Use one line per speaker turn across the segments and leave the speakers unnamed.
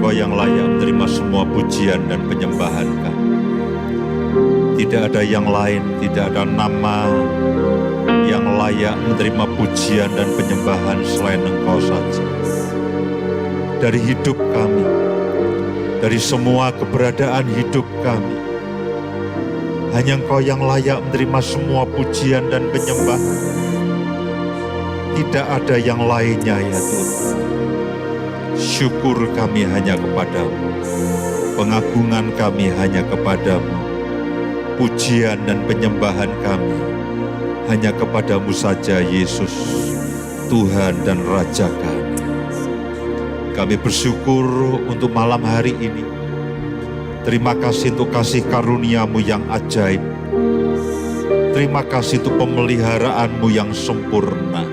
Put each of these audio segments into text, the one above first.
Engkau yang layak menerima semua pujian dan penyembahan kami. Tidak ada yang lain, tidak ada nama yang layak menerima pujian dan penyembahan selain Engkau saja. Dari hidup kami, dari semua keberadaan hidup kami, hanya Engkau yang layak menerima semua pujian dan penyembahan. Tidak ada yang lainnya ya Tuhan. Syukur kami hanya kepadamu, pengagungan kami hanya kepadamu, pujian dan penyembahan kami hanya kepadamu saja Yesus, Tuhan dan Raja kami. Kami bersyukur untuk malam hari ini. Terima kasih untuk kasih karunia-Mu yang ajaib. Terima kasih untuk pemeliharaanmu yang sempurna.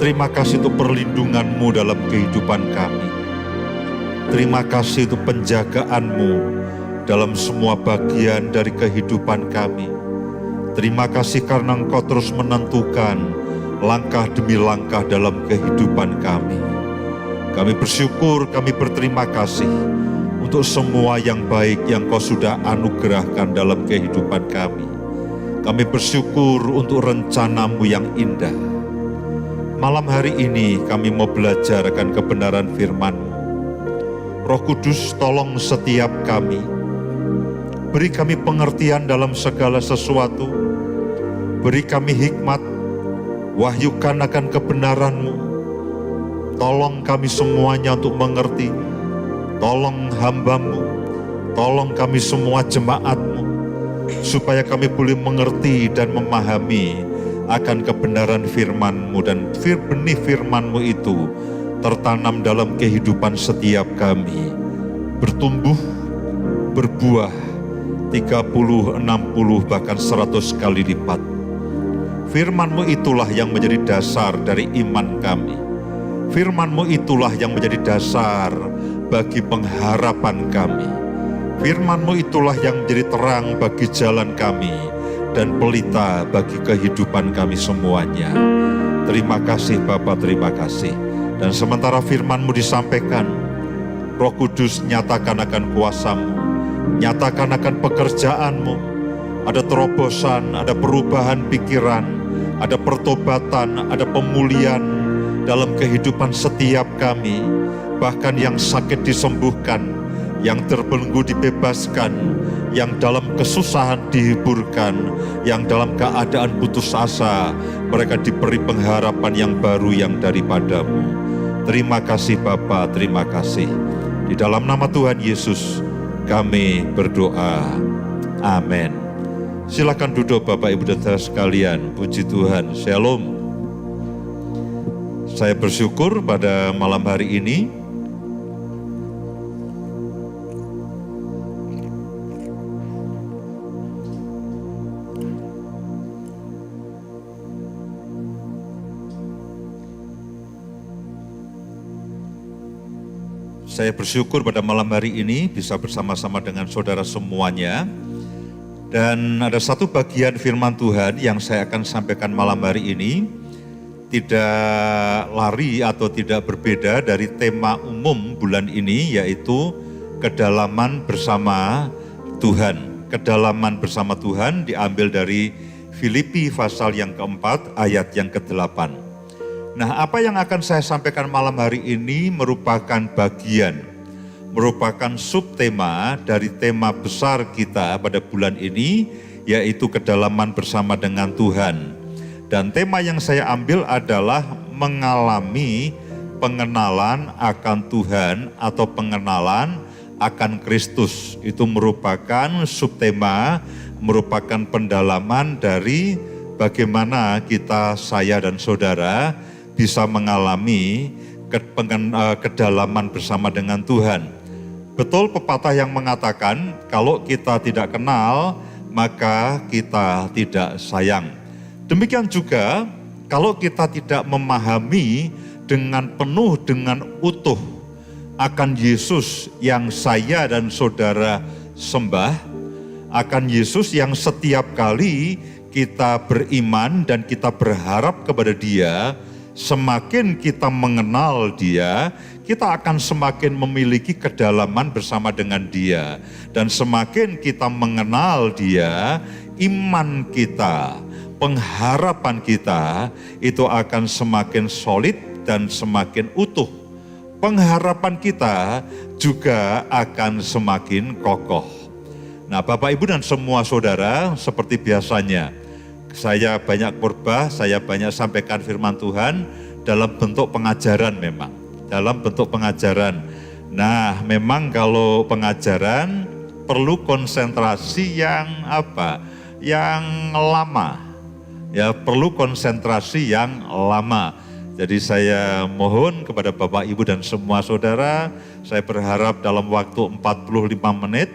Terima kasih untuk perlindungan-Mu dalam kehidupan kami. Terima kasih untuk penjagaan-Mu dalam semua bagian dari kehidupan kami. Terima kasih karena Engkau terus menentukan langkah demi langkah dalam kehidupan kami. Kami bersyukur, kami berterima kasih untuk semua yang baik yang Kau sudah anugerahkan dalam kehidupan kami. Kami bersyukur untuk rencana-Mu yang indah. Malam hari ini kami mau belajar akan kebenaran firman-Mu. Roh Kudus, tolong setiap kami. Beri kami pengertian dalam segala sesuatu. Beri kami hikmat. Wahyukan akan kebenaran-Mu. Tolong kami semuanya untuk mengerti. Tolong hamba-Mu. Tolong kami semua jemaat-Mu. Supaya kami boleh mengerti dan memahami akan kebenaran firman-Mu, dan benih firman-Mu itu tertanam dalam kehidupan setiap kami, bertumbuh, berbuah 30, 60, bahkan 100 kali lipat. Firman-Mu itulah yang menjadi dasar dari iman kami. Firman-Mu itulah yang menjadi dasar bagi pengharapan kami. Firman-Mu itulah yang menjadi terang bagi jalan kami dan pelita bagi kehidupan kami semuanya. Terima kasih Bapa, terima kasih. Dan sementara firman-Mu disampaikan, Roh Kudus nyatakan akan kuasa-Mu, nyatakan akan pekerjaan-Mu. Ada terobosan, ada perubahan pikiran, ada pertobatan, ada pemulihan dalam kehidupan setiap kami. Bahkan yang sakit disembuhkan, yang terbelenggu dibebaskan, yang dalam kesusahan dihiburkan, yang dalam keadaan putus asa, mereka diberi pengharapan yang baru yang daripada-Mu. Terima kasih Bapa, terima kasih. Di dalam nama Tuhan Yesus kami berdoa. Amin. Silakan duduk Bapak Ibu dan Saudara sekalian. Puji Tuhan. Shalom. Saya bersyukur pada malam hari ini bisa bersama-sama dengan saudara semuanya. Dan ada satu bagian firman Tuhan yang saya akan sampaikan malam hari ini, tidak lari atau tidak berbeda dari tema umum bulan ini, yaitu kedalaman bersama Tuhan. Kedalaman bersama Tuhan diambil dari Filipi pasal yang keempat ayat yang ke-8. Nah, apa yang akan saya sampaikan malam hari ini merupakan subtema dari tema besar kita pada bulan ini, yaitu kedalaman bersama dengan Tuhan. Dan tema yang saya ambil adalah mengalami pengenalan akan Tuhan atau pengenalan akan Kristus. Itu merupakan subtema, merupakan pendalaman dari bagaimana kita, saya dan saudara bisa mengalami kedalaman bersama dengan Tuhan. Betul pepatah yang mengatakan, kalau kita tidak kenal, maka kita tidak sayang. Demikian juga, kalau kita tidak memahami dengan penuh, dengan utuh akan Yesus yang saya dan saudara sembah, akan Yesus yang setiap kali kita beriman dan kita berharap kepada Dia, Semakin kita mengenal Dia, kita akan semakin memiliki kedalaman bersama dengan Dia. Dan semakin kita mengenal Dia, iman kita, pengharapan kita itu akan semakin solid dan semakin utuh. Pengharapan kita juga akan semakin kokoh. Nah, Bapak Ibu dan semua saudara, seperti biasanya, saya banyak khotbah, saya banyak sampaikan firman Tuhan dalam bentuk pengajaran memang. Dalam bentuk pengajaran. Nah, memang kalau pengajaran perlu konsentrasi yang apa? Yang lama. Ya, perlu konsentrasi yang lama. Jadi saya mohon kepada Bapak Ibu dan semua saudara, saya berharap dalam waktu 45 menit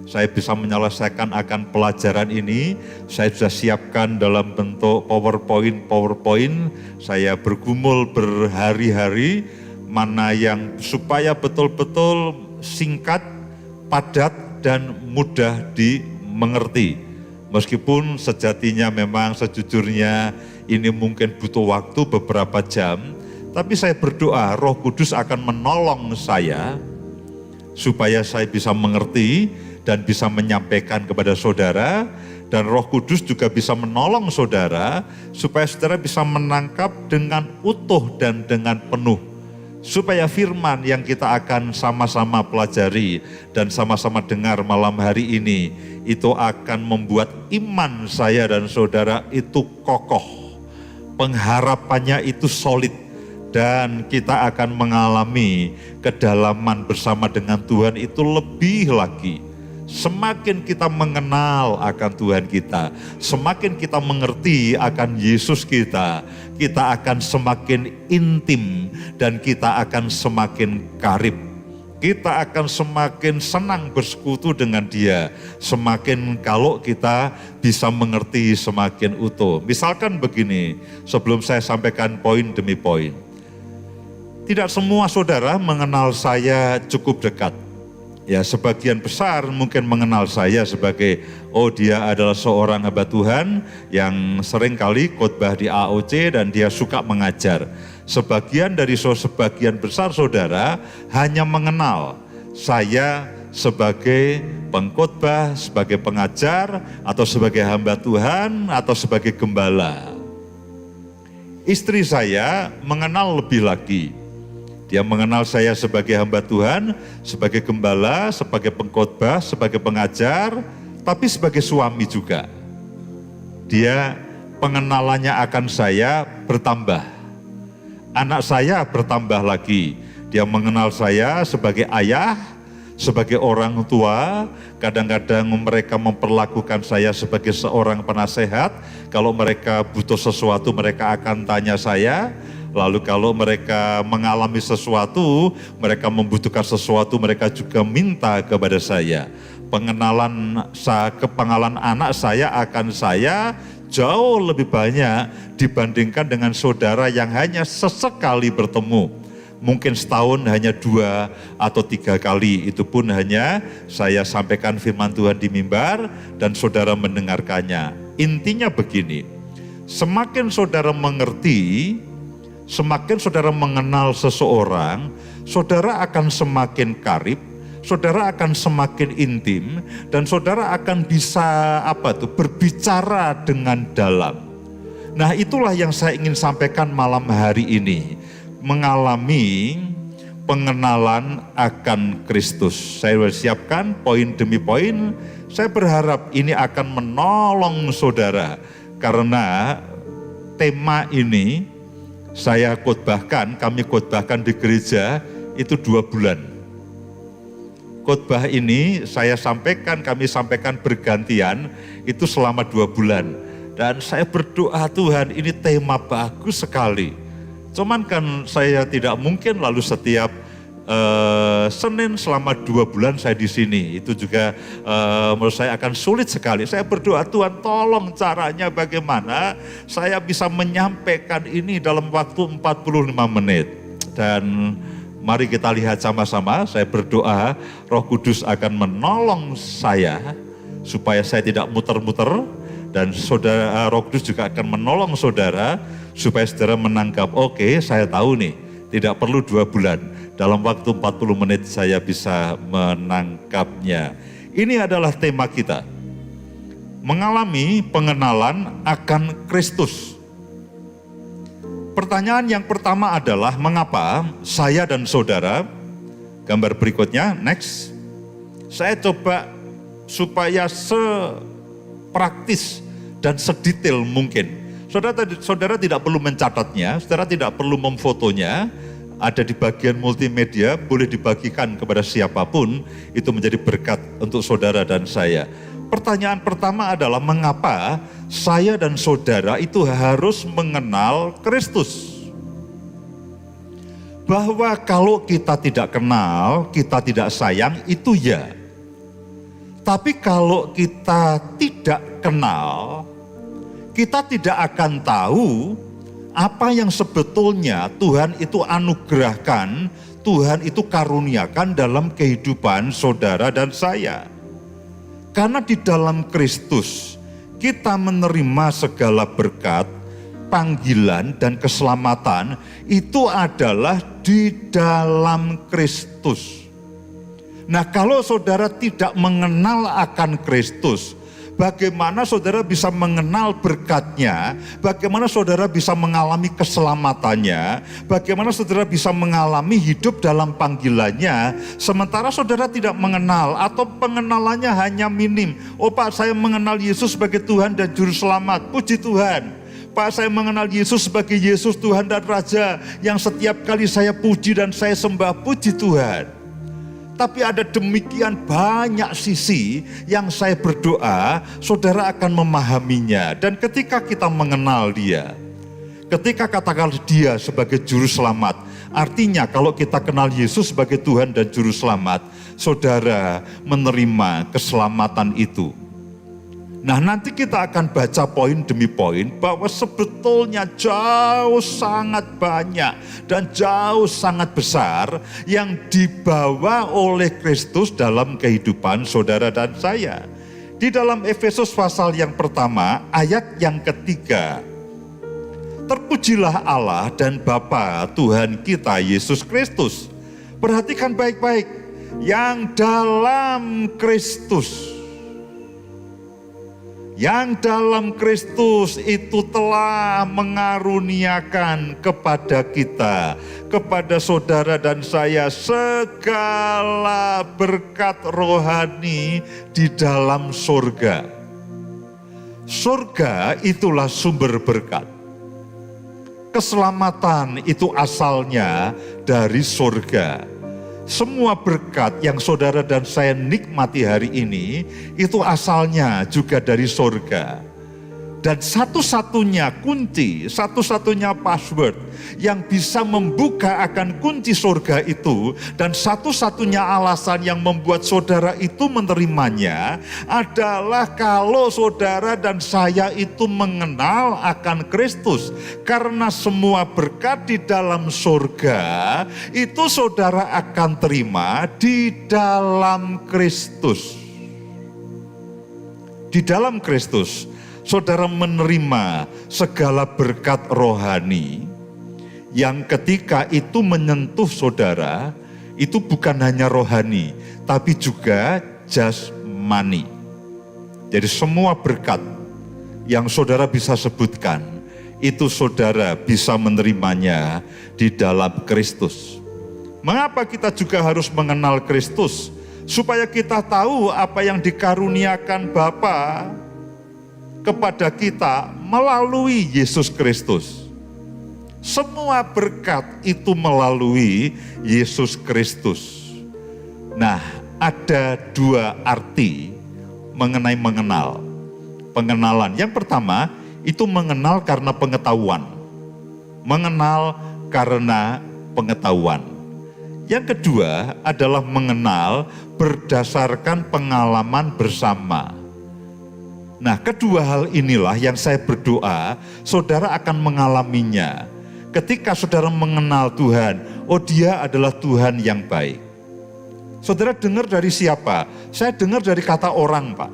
saya bisa menyelesaikan akan pelajaran ini. Saya sudah siapkan dalam bentuk PowerPoint. Saya bergumul berhari-hari mana yang supaya betul-betul singkat, padat, dan mudah dimengerti. Meskipun sejatinya memang sejujurnya ini mungkin butuh waktu beberapa jam, tapi saya berdoa Roh Kudus akan menolong saya supaya saya bisa mengerti dan bisa menyampaikan kepada saudara, dan Roh Kudus juga bisa menolong saudara supaya saudara bisa menangkap dengan utuh dan dengan penuh, supaya firman yang kita akan sama-sama pelajari dan sama-sama dengar malam hari ini itu akan membuat iman saya dan saudara itu kokoh, pengharapannya itu solid, dan kita akan mengalami kedalaman bersama dengan Tuhan itu lebih lagi. Semakin kita mengenal akan Tuhan kita, semakin kita mengerti akan Yesus kita akan semakin intim dan kita akan semakin karib. Kita akan semakin senang bersekutu dengan Dia, semakin kalau kita bisa mengerti semakin utuh. Misalkan begini, sebelum saya sampaikan poin demi poin. Tidak semua saudara mengenal saya cukup dekat. Ya, sebagian besar mungkin mengenal saya sebagai, oh dia adalah seorang hamba Tuhan yang sering kali khotbah di AOC dan dia suka mengajar. Sebagian besar saudara hanya mengenal saya sebagai pengkhotbah, sebagai pengajar, atau sebagai hamba Tuhan, atau sebagai gembala. Istri saya mengenal lebih lagi. Dia mengenal saya sebagai hamba Tuhan, sebagai gembala, sebagai pengkhotbah, sebagai pengajar, tapi sebagai suami juga. Dia pengenalannya akan saya bertambah. Anak saya bertambah lagi. Dia mengenal saya sebagai ayah, sebagai orang tua. Kadang-kadang mereka memperlakukan saya sebagai seorang penasehat. Kalau mereka butuh sesuatu, mereka akan tanya saya. Lalu kalau mereka mengalami sesuatu, mereka membutuhkan sesuatu, mereka juga minta kepada saya. Pengenalan anak saya akan saya jauh lebih banyak dibandingkan dengan saudara yang hanya sesekali bertemu. Mungkin setahun hanya 2 atau 3 kali, itu pun hanya saya sampaikan firman Tuhan di mimbar dan saudara mendengarkannya. Intinya begini, semakin saudara mengerti, semakin saudara mengenal seseorang, saudara akan semakin karib, saudara akan semakin intim, dan saudara akan bisa berbicara dengan dalam. Nah, itulah yang saya ingin sampaikan malam hari ini, mengalami pengenalan akan Kristus. Saya sudah siapkan poin demi poin. Saya berharap ini akan menolong saudara, karena tema ini kami khotbahkan di gereja itu 2 bulan. Khotbah ini kami sampaikan bergantian itu selama 2 bulan. Dan saya berdoa, Tuhan, ini tema bagus sekali. Cuman kan saya tidak mungkin lalu setiap Senin selama 2 bulan saya di sini. Itu juga menurut saya akan sulit sekali. Saya berdoa, Tuhan tolong caranya bagaimana saya bisa menyampaikan ini dalam waktu 45 menit. Dan mari kita lihat sama-sama, saya berdoa Roh Kudus akan menolong saya supaya saya tidak muter-muter Dan saudara Roh Kudus juga akan menolong saudara supaya saudara menangkap, oke, saya tahu nih, tidak perlu 2 bulan. Dalam waktu 40 menit saya bisa menangkapnya. Ini adalah tema kita. Mengalami pengenalan akan Kristus. Pertanyaan yang pertama adalah mengapa saya dan saudara, gambar berikutnya, next. Saya coba supaya sepraktis dan sedetail mungkin. Saudara tidak perlu mencatatnya, saudara tidak perlu memfotonya, ada di bagian multimedia, boleh dibagikan kepada siapapun, itu menjadi berkat untuk saudara dan saya. Pertanyaan pertama adalah mengapa saya dan saudara itu harus mengenal Kristus? Bahwa kalau kita tidak kenal, kita tidak sayang, itu ya. Tapi kalau kita tidak kenal, kita tidak akan tahu apa yang sebetulnya Tuhan itu anugerahkan, Tuhan itu karuniakan dalam kehidupan saudara dan saya. Karena di dalam Kristus kita menerima segala berkat, panggilan dan keselamatan itu adalah di dalam Kristus. Nah, kalau saudara tidak mengenal akan Kristus, bagaimana saudara bisa mengenal berkatnya, bagaimana saudara bisa mengalami keselamatannya, bagaimana saudara bisa mengalami hidup dalam panggilannya, sementara saudara tidak mengenal atau pengenalannya hanya minim. Oh Pak, saya mengenal Yesus sebagai Tuhan dan Juru Selamat, puji Tuhan. Pak, saya mengenal Yesus sebagai Yesus Tuhan dan Raja yang setiap kali saya puji dan saya sembah, puji Tuhan. Tapi ada demikian banyak sisi yang saya berdoa saudara akan memahaminya. Dan ketika kita mengenal dia, ketika katakan dia sebagai Juru Selamat, artinya kalau kita kenal Yesus sebagai Tuhan dan Juru Selamat, saudara menerima keselamatan itu. Nah, nanti kita akan baca poin demi poin bahwa sebetulnya jauh sangat banyak dan jauh sangat besar yang dibawa oleh Kristus dalam kehidupan saudara dan saya. Di dalam Efesus pasal yang pertama, ayat yang ketiga. Terpujilah Allah dan Bapa Tuhan kita Yesus Kristus. Perhatikan baik-baik, yang dalam Kristus. Yang dalam Kristus itu telah mengaruniakan kepada kita, kepada saudara dan saya, segala berkat rohani di dalam surga. Surga itulah sumber berkat. Keselamatan itu asalnya dari surga. Semua berkat yang saudara dan saya nikmati hari ini, itu asalnya juga dari surga. Dan satu-satunya kunci, satu-satunya password yang bisa membuka akan kunci surga itu, dan satu-satunya alasan yang membuat saudara itu menerimanya, adalah kalau saudara dan saya itu mengenal akan Kristus. Karena semua berkat di dalam surga, itu saudara akan terima di dalam Kristus. Di dalam Kristus, saudara menerima segala berkat rohani yang ketika itu menyentuh saudara, itu bukan hanya rohani, tapi juga jasmani. Jadi semua berkat yang saudara bisa sebutkan, itu saudara bisa menerimanya di dalam Kristus. Mengapa kita juga harus mengenal Kristus? Supaya kita tahu apa yang dikaruniakan Bapa kepada kita melalui Yesus Kristus. Semua berkat itu melalui Yesus Kristus. Nah, ada 2 arti mengenai mengenal. Pengenalan yang pertama itu mengenal karena pengetahuan. Mengenal karena pengetahuan. Yang kedua adalah mengenal berdasarkan pengalaman bersama. Nah, kedua hal inilah yang saya berdoa saudara akan mengalaminya. Ketika saudara mengenal Tuhan, oh Dia adalah Tuhan yang baik. Saudara dengar dari siapa? Saya dengar dari kata orang, Pak.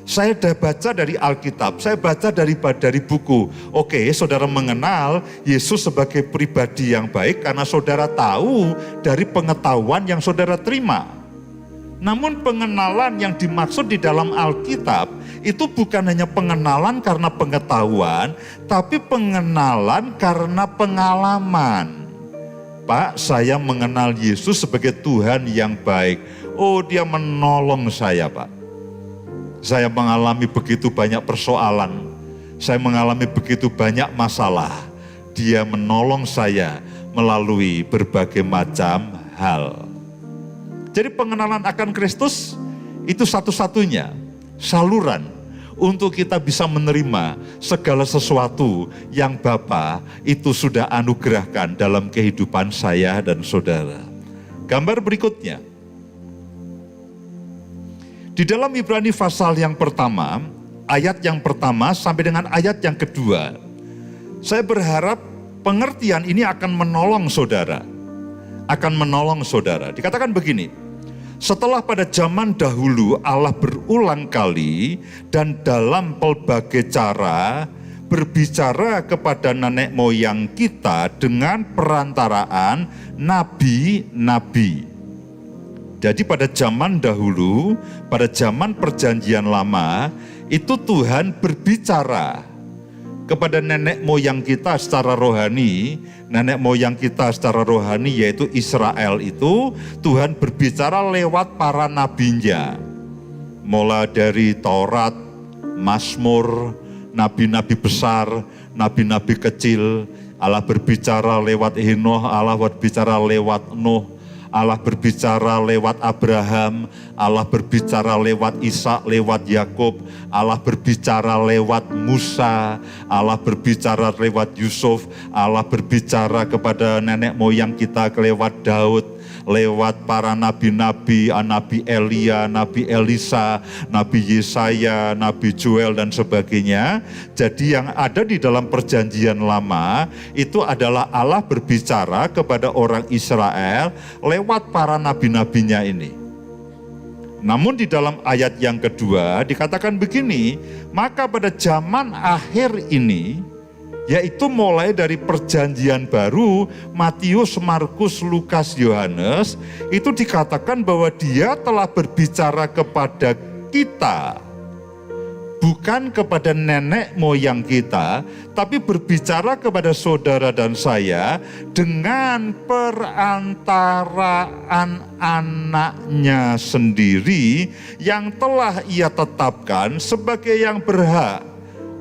Saya sudah baca dari Alkitab, saya baca dari buku. Oke, saudara mengenal Yesus sebagai pribadi yang baik karena saudara tahu dari pengetahuan yang saudara terima. Namun pengenalan yang dimaksud di dalam Alkitab itu bukan hanya pengenalan karena pengetahuan, tapi pengenalan karena pengalaman. Pak, saya mengenal Yesus sebagai Tuhan yang baik. Oh, dia menolong saya, Pak. Saya mengalami begitu banyak persoalan. Saya mengalami begitu banyak masalah. Dia menolong saya melalui berbagai macam hal. Jadi pengenalan akan Kristus itu satu-satunya saluran untuk kita bisa menerima segala sesuatu yang Bapa itu sudah anugerahkan dalam kehidupan saya dan saudara. Gambar berikutnya. Di dalam Ibrani pasal yang pertama, ayat yang pertama sampai dengan ayat yang kedua, saya berharap pengertian ini akan menolong saudara. Akan menolong saudara. Dikatakan begini, setelah pada zaman dahulu Allah berulang kali dan dalam pelbagai cara berbicara kepada nenek moyang kita dengan perantaraan nabi-nabi. Jadi pada zaman dahulu, pada zaman perjanjian lama, itu Tuhan berbicara kepada nenek moyang kita secara rohani. Nenek moyang kita secara rohani yaitu Israel itu, Tuhan berbicara lewat para nabinya. Mulai dari Taurat, Mazmur, nabi-nabi besar, nabi-nabi kecil. Allah berbicara lewat Henoh, Allah berbicara lewat Nuh. Allah berbicara lewat Abraham, Allah berbicara lewat Ishak, lewat Yakub, Allah berbicara lewat Musa, Allah berbicara lewat Yusuf, Allah berbicara kepada nenek moyang kita lewat Daud, lewat para nabi-nabi, Nabi Elia, Nabi Elisa, Nabi Yesaya, Nabi Joel dan sebagainya. Jadi yang ada di dalam perjanjian lama itu adalah Allah berbicara kepada orang Israel lewat para nabi-nabinya ini. Namun di dalam ayat yang kedua dikatakan begini, maka pada zaman akhir ini, yaitu mulai dari perjanjian baru, Matius, Markus, Lukas, Yohanes, itu dikatakan bahwa dia telah berbicara kepada kita, bukan kepada nenek moyang kita, tapi berbicara kepada saudara dan saya dengan perantaraan anaknya sendiri yang telah ia tetapkan sebagai yang berhak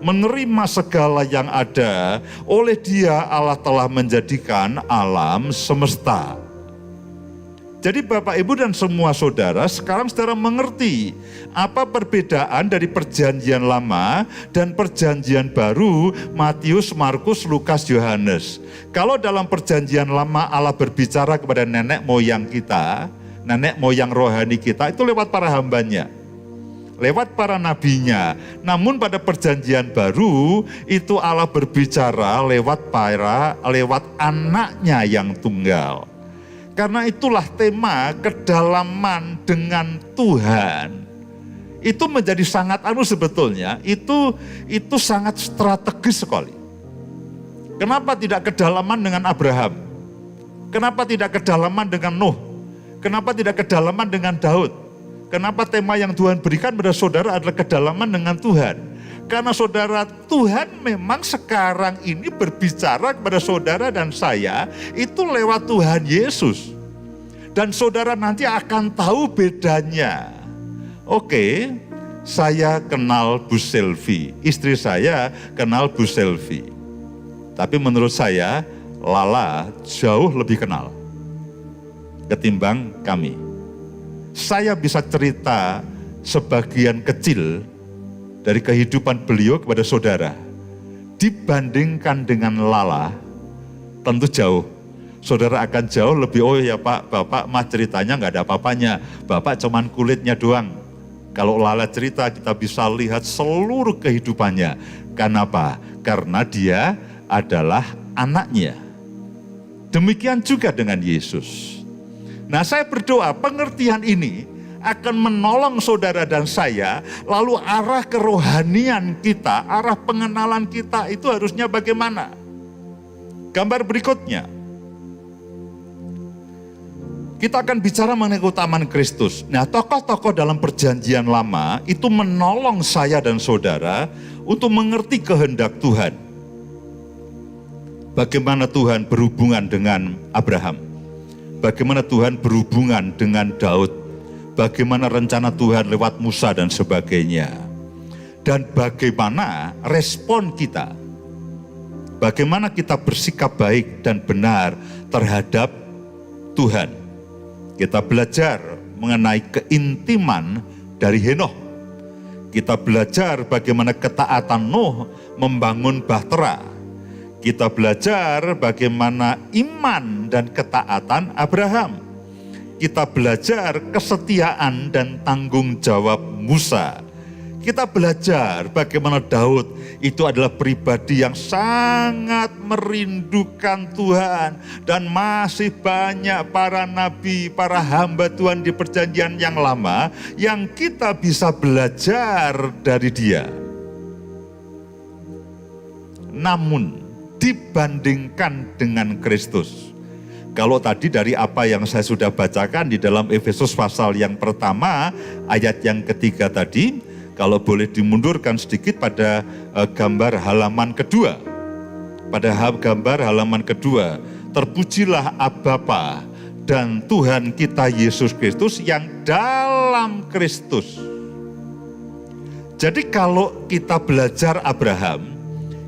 menerima segala yang ada. Oleh dia Allah telah menjadikan alam semesta. Jadi Bapak Ibu dan semua saudara, sekarang saudara mengerti apa perbedaan dari perjanjian lama dan perjanjian baru, Matius, Markus, Lukas, Yohanes. Kalau dalam perjanjian lama Allah berbicara kepada nenek moyang kita, nenek moyang rohani kita itu lewat para hambanya, lewat para nabinya. Namun pada perjanjian baru itu Allah berbicara lewat anaknya yang tunggal. Karena itulah tema kedalaman dengan Tuhan. Itu menjadi sangat sebetulnya, itu sangat strategis sekali. Kenapa tidak kedalaman dengan Abraham? Kenapa tidak kedalaman dengan Nuh? Kenapa tidak kedalaman dengan Daud? Kenapa tema yang Tuhan berikan pada saudara adalah kedalaman dengan Tuhan? Karena saudara, Tuhan memang sekarang ini berbicara kepada saudara dan saya itu lewat Tuhan Yesus. Dan saudara nanti akan tahu bedanya. Oke, saya kenal Bu Selvi, istri saya kenal Bu Selvi. Tapi menurut saya, Lala jauh lebih kenal ketimbang kami. Saya bisa cerita sebagian kecil dari kehidupan beliau kepada saudara. Dibandingkan dengan Lala, tentu jauh. Saudara akan jauh lebih, oh ya Pak, Bapak mah ceritanya nggak ada apa-apanya. Bapak cuman kulitnya doang. Kalau Lala cerita kita bisa lihat seluruh kehidupannya. Kenapa? Karena dia adalah anaknya. Demikian juga dengan Yesus. Nah, saya berdoa pengertian ini akan menolong saudara dan saya, lalu arah kerohanian kita, arah pengenalan kita itu harusnya bagaimana? Gambar berikutnya. Kita akan bicara mengenai keutamaan Kristus. Nah, tokoh-tokoh dalam perjanjian lama itu menolong saya dan saudara untuk mengerti kehendak Tuhan. Bagaimana Tuhan berhubungan dengan Abraham. Bagaimana Tuhan berhubungan dengan Daud. Bagaimana rencana Tuhan lewat Musa dan sebagainya. Dan bagaimana respon kita. Bagaimana kita bersikap baik dan benar terhadap Tuhan. Kita belajar mengenai keintiman dari Henokh. Kita belajar bagaimana ketaatan Nuh membangun bahtera. Kita belajar bagaimana iman dan ketaatan Abraham. Kita belajar kesetiaan dan tanggung jawab Musa. Kita belajar bagaimana Daud itu adalah pribadi yang sangat merindukan Tuhan. Dan masih banyak para nabi, para hamba Tuhan di perjanjian yang lama yang kita bisa belajar dari dia. Namun dibandingkan dengan Kristus, kalau tadi dari apa yang saya sudah bacakan di dalam Efesus pasal yang pertama, ayat yang ketiga tadi, kalau boleh dimundurkan sedikit pada gambar halaman kedua. Pada gambar halaman kedua, terpujilah Bapa dan Tuhan kita Yesus Kristus yang dalam Kristus. Jadi kalau kita belajar Abraham,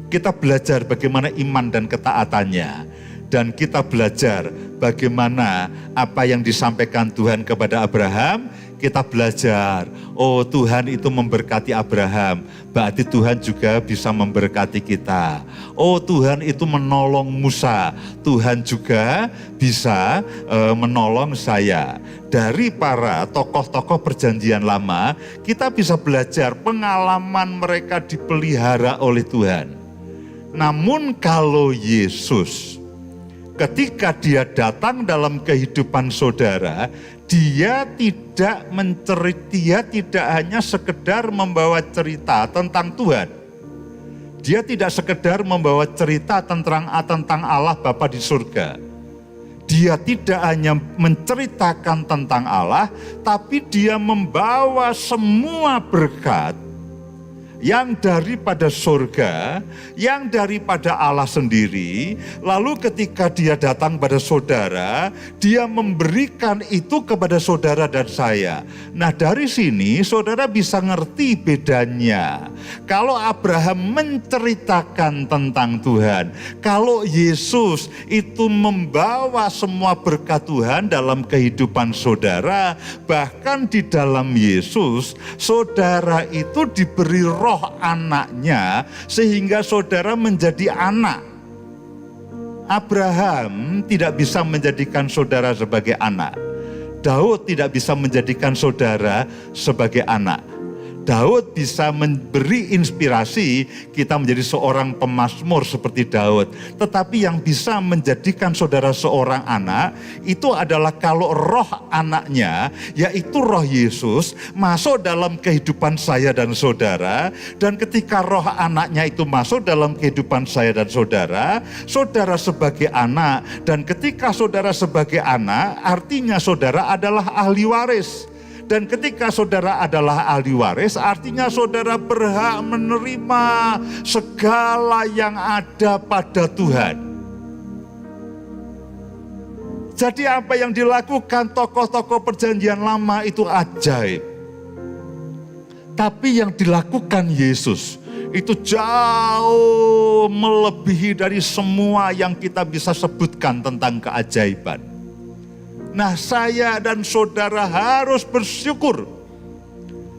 kita belajar bagaimana iman dan ketaatannya. Dan kita belajar bagaimana apa yang disampaikan Tuhan kepada Abraham, kita belajar, oh Tuhan itu memberkati Abraham, berarti Tuhan juga bisa memberkati kita. Oh Tuhan itu menolong Musa, Tuhan juga bisa menolong saya. Dari para tokoh-tokoh perjanjian lama, kita bisa belajar pengalaman mereka dipelihara oleh Tuhan. Namun kalau Yesus, ketika dia datang dalam kehidupan saudara, dia tidak hanya sekedar membawa cerita tentang Tuhan. Dia tidak sekedar membawa cerita tentang Allah Bapa di surga. Dia tidak hanya menceritakan tentang Allah, tapi dia membawa semua berkat yang daripada surga, yang daripada Allah sendiri. Lalu ketika dia datang pada saudara, dia memberikan itu kepada saudara dan saya. Nah dari sini saudara bisa ngerti bedanya. Kalau Abraham menceritakan tentang Tuhan, kalau Yesus itu membawa semua berkat Tuhan dalam kehidupan saudara, bahkan di dalam Yesus, saudara itu diberi roh anaknya sehingga saudara menjadi anak. Abraham tidak bisa menjadikan saudara sebagai anak. Daud tidak bisa menjadikan saudara sebagai anak. Daud bisa memberi inspirasi kita menjadi seorang pemazmur seperti Daud. Tetapi yang bisa menjadikan saudara seorang anak, itu adalah kalau roh anaknya, yaitu roh Yesus, masuk dalam kehidupan saya dan saudara. Dan ketika roh anaknya itu masuk dalam kehidupan saya dan saudara, saudara sebagai anak. Dan ketika saudara sebagai anak, artinya saudara adalah ahli waris. Dan ketika saudara adalah ahli waris, artinya saudara berhak menerima segala yang ada pada Tuhan. Jadi apa yang dilakukan tokoh-tokoh perjanjian lama itu ajaib. Tapi yang dilakukan Yesus itu jauh melebihi dari semua yang kita bisa sebutkan tentang keajaiban. Nah, saya dan saudara harus bersyukur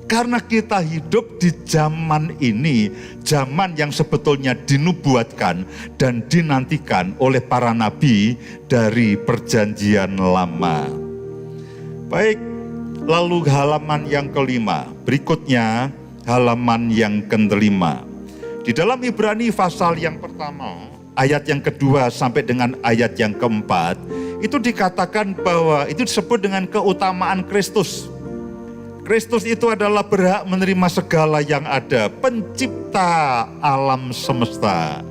karena kita hidup di zaman ini, zaman yang sebetulnya dinubuatkan dan dinantikan oleh para nabi dari perjanjian lama. Baik, lalu halaman yang kelima, berikutnya halaman yang kelima. Di dalam Ibrani pasal yang pertama, ayat yang kedua sampai dengan ayat yang keempat, itu dikatakan bahwa itu disebut dengan keutamaan Kristus. Kristus itu adalah berhak menerima segala yang ada, pencipta alam semesta.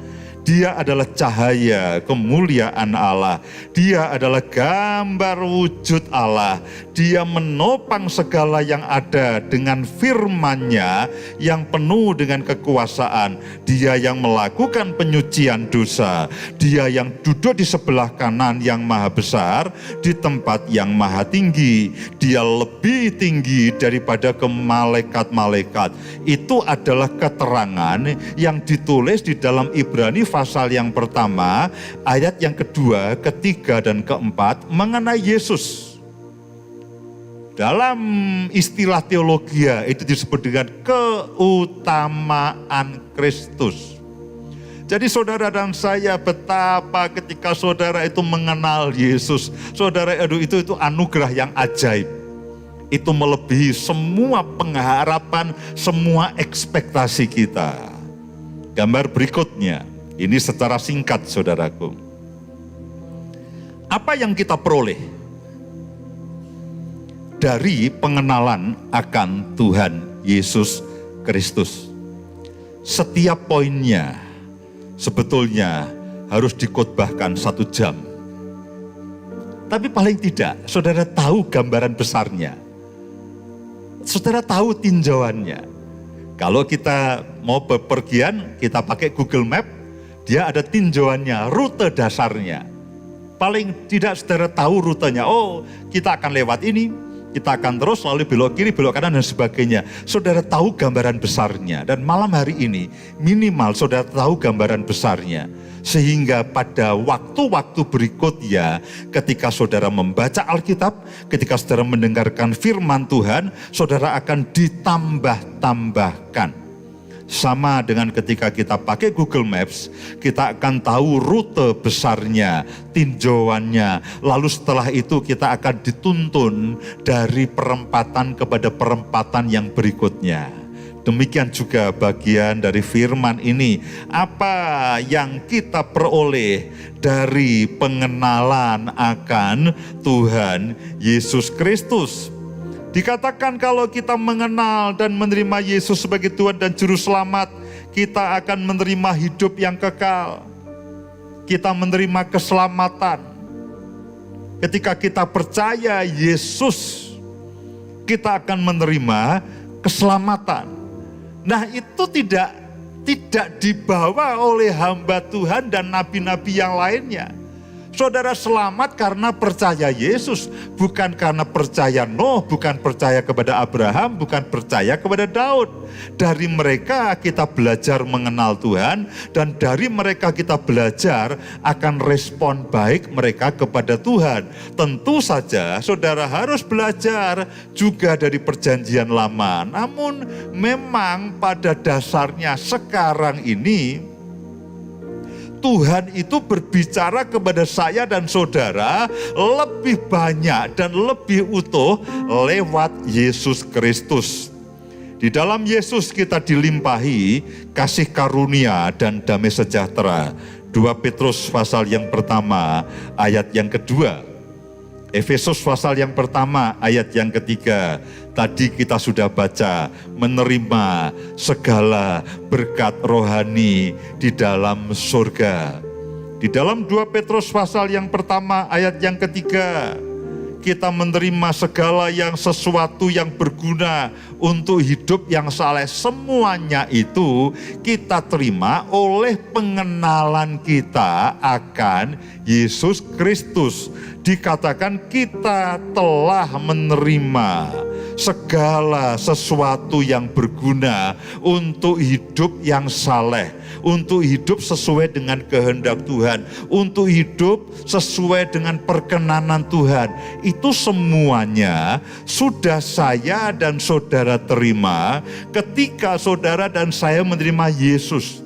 Dia adalah cahaya kemuliaan Allah. Dia adalah gambar wujud Allah. Dia menopang segala yang ada dengan firman-Nya yang penuh dengan kekuasaan. Dia yang melakukan penyucian dosa. Dia yang duduk di sebelah kanan yang maha besar, di tempat yang maha tinggi. Dia lebih tinggi daripada malaikat-malaikat. Itu adalah keterangan yang ditulis di dalam Ibrani pasal yang pertama, ayat yang kedua, ketiga, dan keempat mengenai Yesus. Dalam istilah teologia itu disebut dengan keutamaan Kristus. Jadi saudara dan saya, betapa ketika saudara itu mengenal Yesus, saudara itu anugerah yang ajaib. Itu melebihi semua pengharapan, semua ekspektasi kita. Gambar berikutnya. Ini secara singkat, saudaraku. Apa yang kita peroleh dari pengenalan akan Tuhan Yesus Kristus? Setiap poinnya sebetulnya harus dikhotbahkan 1 jam. Tapi paling tidak, saudara tahu gambaran besarnya. Saudara tahu tinjauannya. Kalau kita mau bepergian, kita pakai Google Map. Dia ada tinjauannya, rute dasarnya. Paling tidak saudara tahu rutenya. Oh, kita akan lewat ini, kita akan terus lalu belok kiri, belok kanan, dan sebagainya. Saudara tahu gambaran besarnya. Dan malam hari ini, minimal saudara tahu gambaran besarnya. Sehingga pada waktu-waktu berikutnya, ketika saudara membaca Alkitab, ketika saudara mendengarkan firman Tuhan, saudara akan ditambah-tambahkan. Sama dengan ketika kita pakai Google Maps, kita akan tahu rute besarnya, tinjauannya. Lalu setelah itu kita akan dituntun dari perempatan kepada perempatan yang berikutnya. Demikian juga bagian dari firman ini. Apa yang kita peroleh dari pengenalan akan Tuhan Yesus Kristus? Dikatakan kalau kita mengenal dan menerima Yesus sebagai Tuhan dan Juru Selamat, kita akan menerima hidup yang kekal. Kita menerima keselamatan. Ketika kita percaya Yesus, kita akan menerima keselamatan. Nah, itu tidak dibawa oleh hamba Tuhan dan nabi-nabi yang lainnya. Saudara selamat karena percaya Yesus, bukan karena percaya Nuh, bukan percaya kepada Abraham, bukan percaya kepada Daud. Dari mereka kita belajar mengenal Tuhan, dan dari mereka kita belajar akan respon baik mereka kepada Tuhan. Tentu saja saudara harus belajar juga dari perjanjian lama. Namun memang pada dasarnya sekarang ini Tuhan itu berbicara kepada saya dan saudara lebih banyak dan lebih utuh lewat Yesus Kristus. Di dalam Yesus kita dilimpahi kasih karunia dan damai sejahtera. 2 Petrus pasal yang pertama ayat yang kedua. Efesus pasal yang pertama ayat yang ketiga. Tadi kita sudah baca, menerima segala berkat rohani di dalam surga. Di dalam 2 Petrus pasal yang pertama ayat yang ketiga, kita menerima segala yang sesuatu yang berguna untuk hidup yang saleh. Semuanya itu kita terima oleh pengenalan kita akan Yesus Kristus. Dikatakan kita telah menerima segala sesuatu yang berguna untuk hidup yang saleh, untuk hidup sesuai dengan kehendak Tuhan, untuk hidup sesuai dengan perkenanan Tuhan. Itu semuanya sudah saya dan saudara terima ketika saudara dan saya menerima Yesus.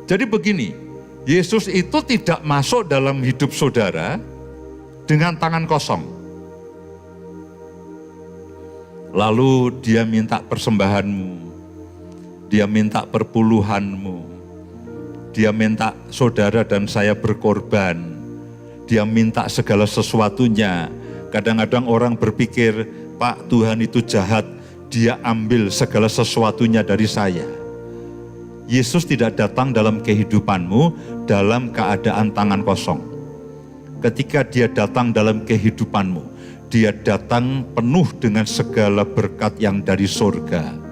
Jadi begini, Yesus itu tidak masuk dalam hidup saudara dengan tangan kosong. Lalu dia minta persembahanmu, dia minta perpuluhanmu, dia minta saudara dan saya berkorban, dia minta segala sesuatunya. Kadang-kadang orang berpikir Pak, Tuhan itu jahat, dia ambil segala sesuatunya dari saya. Yesus tidak datang dalam kehidupanmu dalam keadaan tangan kosong. Ketika dia datang dalam kehidupanmu, dia datang penuh dengan segala berkat yang dari surga.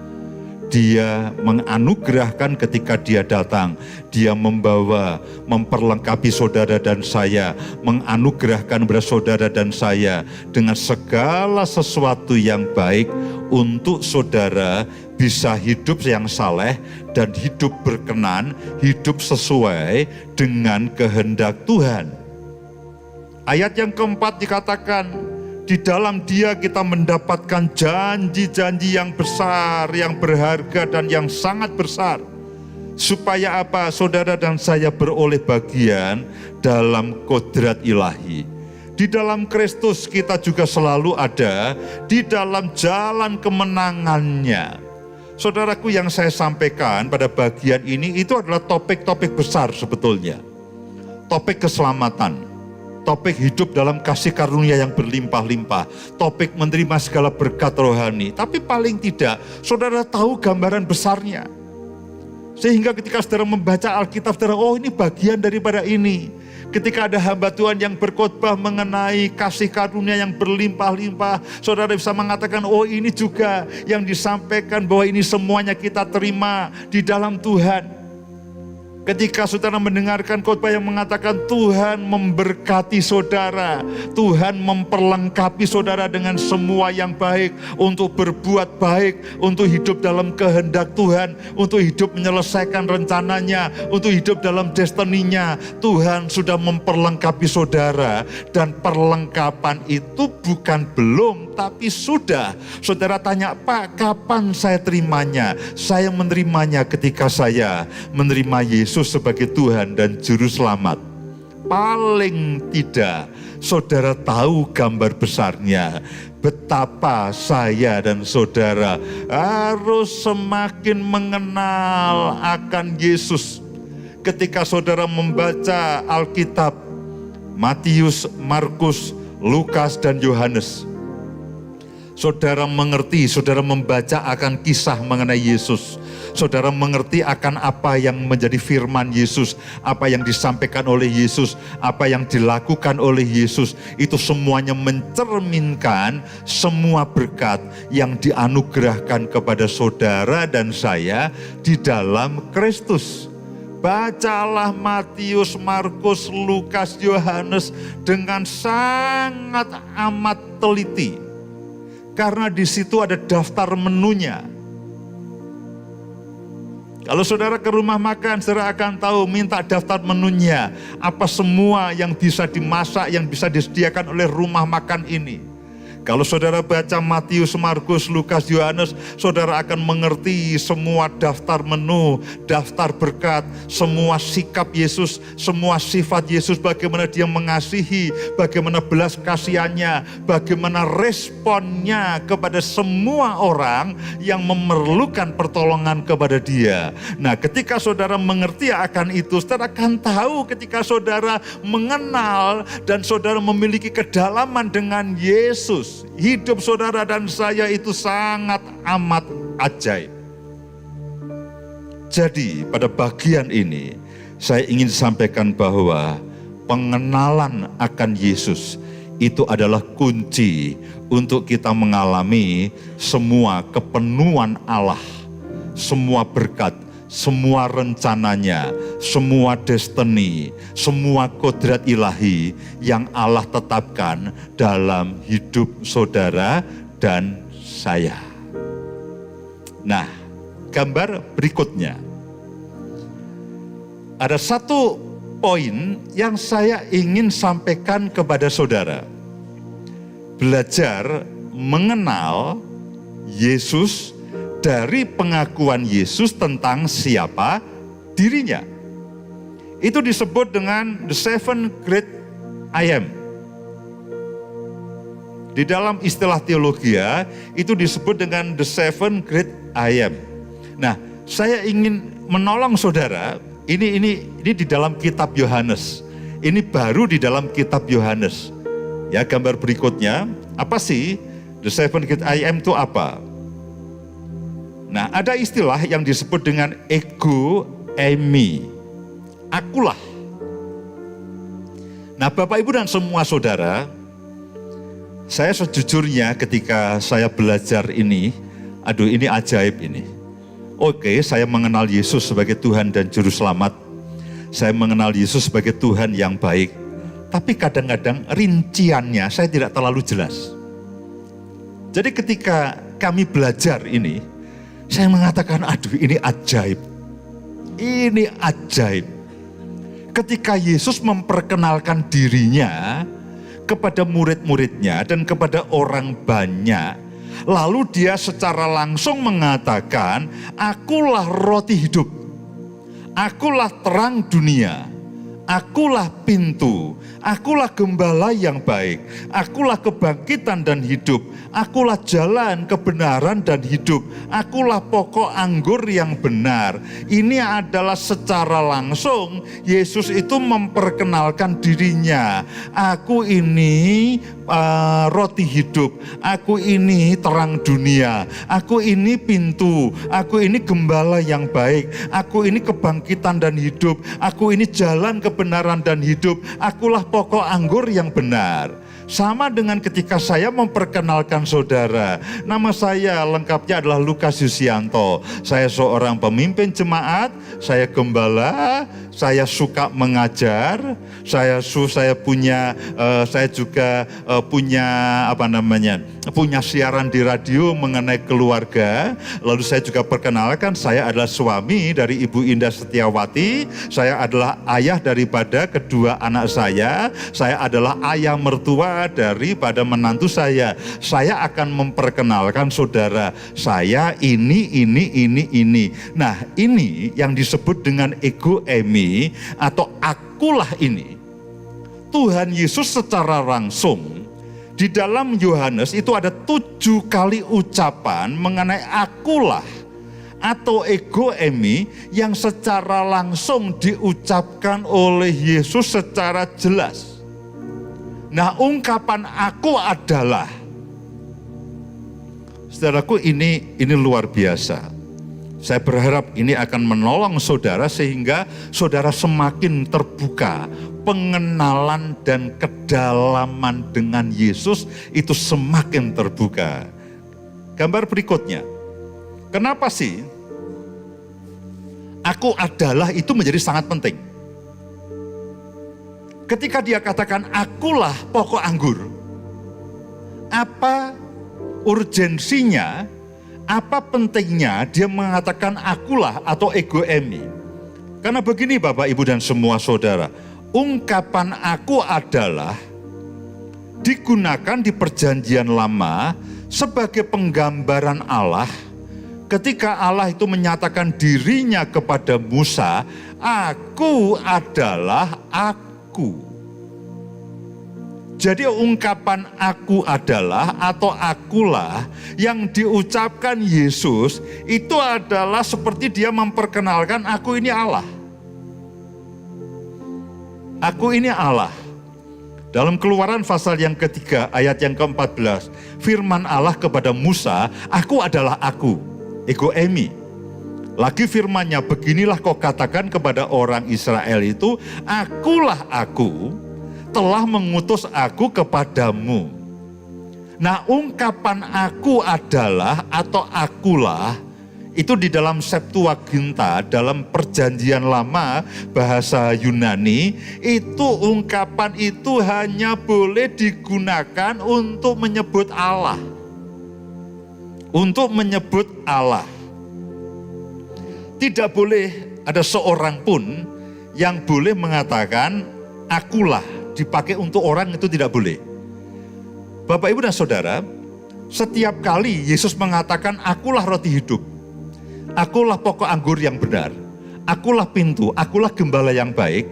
Dia menganugerahkan ketika dia datang. Dia memperlengkapi saudara dan saya, menganugerahkan kepada saudara dan saya dengan segala sesuatu yang baik untuk saudara bisa hidup yang saleh dan hidup berkenan, hidup sesuai dengan kehendak Tuhan. Ayat yang keempat dikatakan, di dalam Dia kita mendapatkan janji-janji yang besar, yang berharga dan yang sangat besar. Supaya apa? Saudara dan saya beroleh bagian dalam kodrat ilahi. Di dalam Kristus kita juga selalu ada di dalam jalan kemenangannya. Saudaraku, yang saya sampaikan pada bagian ini itu adalah topik-topik besar sebetulnya. Topik keselamatan. Topik hidup dalam kasih karunia yang berlimpah-limpah. Topik menerima segala berkat rohani. Tapi paling tidak, saudara tahu gambaran besarnya. Sehingga ketika saudara membaca Alkitab, saudara, oh ini bagian daripada ini. Ketika ada hamba Tuhan yang berkhotbah mengenai kasih karunia yang berlimpah-limpah, saudara bisa mengatakan, oh ini juga yang disampaikan bahwa ini semuanya kita terima di dalam Tuhan. Ketika saudara mendengarkan khotbah yang mengatakan Tuhan memberkati saudara, Tuhan memperlengkapi saudara dengan semua yang baik untuk berbuat baik, untuk hidup dalam kehendak Tuhan, untuk hidup menyelesaikan rencananya, untuk hidup dalam destininya. Tuhan sudah memperlengkapi saudara, dan perlengkapan itu bukan belum, tapi sudah. Saudara tanya, Pak, kapan saya terimanya? Saya menerimanya ketika saya menerima Yesus sebagai Tuhan dan Juru Selamat. Paling tidak, saudara tahu gambar besarnya. Betapa saya dan saudara harus semakin mengenal akan Yesus. Ketika saudara membaca Alkitab, Matius, Markus, Lukas, dan Yohanes, saudara mengerti, saudara membaca akan kisah mengenai Yesus. Saudara mengerti akan apa yang menjadi firman Yesus, apa yang disampaikan oleh Yesus, apa yang dilakukan oleh Yesus. Itu semuanya mencerminkan semua berkat yang dianugerahkan kepada saudara dan saya di dalam Kristus. Bacalah Matius, Markus, Lukas, Yohanes dengan sangat amat teliti. Karena di situ ada daftar menunya. Kalau saudara ke rumah makan, saudara akan tahu, minta daftar menunya. Apa semua yang bisa dimasak, yang bisa disediakan oleh rumah makan ini. Kalau saudara baca Matius, Markus, Lukas, Yohanes, saudara akan mengerti semua daftar menu, daftar berkat, semua sikap Yesus, semua sifat Yesus, bagaimana dia mengasihi, bagaimana belas kasihannya, bagaimana responnya kepada semua orang yang memerlukan pertolongan kepada dia. Nah, ketika saudara mengerti akan itu, saudara akan tahu ketika saudara mengenal dan saudara memiliki kedalaman dengan Yesus, hidup saudara dan saya itu sangat amat ajaib. Jadi pada bagian ini saya ingin sampaikan bahwa pengenalan akan Yesus itu adalah kunci untuk kita mengalami semua kepenuhan Allah, semua berkat, semua rencananya, semua destiny, semua kodrat ilahi yang Allah tetapkan dalam hidup saudara dan saya. Nah, gambar berikutnya. Ada satu poin yang saya ingin sampaikan kepada saudara. Belajar mengenal Yesus dari pengakuan Yesus tentang siapa dirinya. Itu disebut dengan the seven great I am. Di dalam istilah teologi itu disebut dengan the seven great I am. Nah, saya ingin menolong saudara, ini di dalam kitab Yohanes. Ini baru di dalam kitab Yohanes. Ya, gambar berikutnya, apa sih the The seven great I am itu apa? Nah, ada istilah yang disebut dengan ego eimi. Akulah. Nah, Bapak Ibu dan semua saudara, saya sejujurnya ketika saya belajar ini, ini ajaib ini. Oke, saya mengenal Yesus sebagai Tuhan dan Juru Selamat. Saya mengenal Yesus sebagai Tuhan yang baik. Tapi kadang-kadang rinciannya saya tidak terlalu jelas. Jadi ketika kami belajar ini, saya mengatakan, ini ajaib. Ini ajaib. Ketika Yesus memperkenalkan dirinya kepada murid-muridnya dan kepada orang banyak, lalu dia secara langsung mengatakan, akulah roti hidup, akulah terang dunia, akulah pintu, akulah gembala yang baik, akulah kebangkitan dan hidup, akulah jalan, kebenaran dan hidup, akulah pokok anggur yang benar. Ini adalah secara langsung Yesus itu memperkenalkan dirinya. Aku ini roti hidup, aku ini terang dunia, aku ini pintu, aku ini gembala yang baik, aku ini kebangkitan dan hidup, aku ini jalan kebenaran dan hidup, akulah pokok anggur yang benar. Sama dengan ketika saya memperkenalkan saudara, nama saya lengkapnya adalah Lukas Yusianto. Saya seorang pemimpin jemaat, saya gembala, saya suka mengajar, saya juga punya siaran di radio mengenai keluarga. Lalu saya juga perkenalkan, saya adalah suami dari Ibu Indah Setiawati, saya adalah ayah daripada kedua anak saya adalah ayah mertua daripada menantu saya. Saya akan memperkenalkan saudara, saya ini. Nah, ini yang disebut dengan ego eimi atau akulah ini. Tuhan Yesus secara langsung di dalam Yohanes itu ada 7 kali ucapan mengenai akulah atau ego eimi yang secara langsung diucapkan oleh Yesus secara jelas. Nah, ungkapan aku adalah, saudaraku, ini luar biasa. Saya berharap ini akan menolong saudara sehingga saudara semakin terbuka. Pengenalan dan kedalaman dengan Yesus itu semakin terbuka. Gambar berikutnya. Kenapa sih aku adalah itu menjadi sangat penting? Ketika dia katakan akulah pokok anggur, apa urgensinya, apa pentingnya dia mengatakan akulah atau ego eimi? Karena begini Bapak Ibu dan semua saudara, ungkapan aku adalah digunakan di perjanjian lama sebagai penggambaran Allah. Ketika Allah itu menyatakan dirinya kepada Musa, aku adalah aku. Jadi ungkapan aku adalah atau akulah yang diucapkan Yesus itu adalah seperti dia memperkenalkan aku ini Allah. Aku ini Allah. Dalam Keluaran pasal yang ketiga ayat yang ke-14, firman Allah kepada Musa, aku adalah aku, ego eimi. Lagi firmannya, beginilah kau katakan kepada orang Israel itu, akulah aku, telah mengutus aku kepadamu. Nah, ungkapan aku adalah atau akulah, itu di dalam Septuaginta, dalam perjanjian lama bahasa Yunani, itu ungkapan itu hanya boleh digunakan untuk menyebut Allah. Untuk menyebut Allah. Tidak boleh ada seorang pun yang boleh mengatakan akulah, dipakai untuk orang itu tidak boleh. Bapak Ibu dan Saudara, setiap kali Yesus mengatakan akulah roti hidup, akulah pokok anggur yang benar, akulah pintu, akulah gembala yang baik,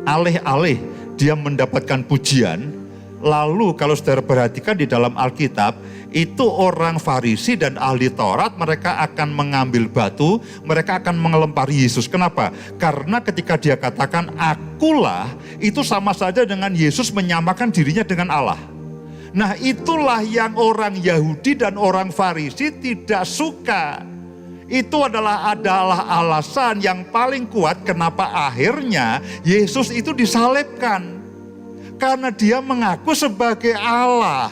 alih-alih dia mendapatkan pujian. Lalu kalau saudara perhatikan di dalam Alkitab, itu orang Farisi dan ahli Taurat, mereka akan mengambil batu, mereka akan mengelempari Yesus. Kenapa? Karena ketika dia katakan akulah, itu sama saja dengan Yesus menyamakan dirinya dengan Allah. Nah, itulah yang orang Yahudi dan orang Farisi tidak suka. Itu adalah alasan yang paling kuat kenapa akhirnya Yesus itu disalibkan. Karena dia mengaku sebagai Allah.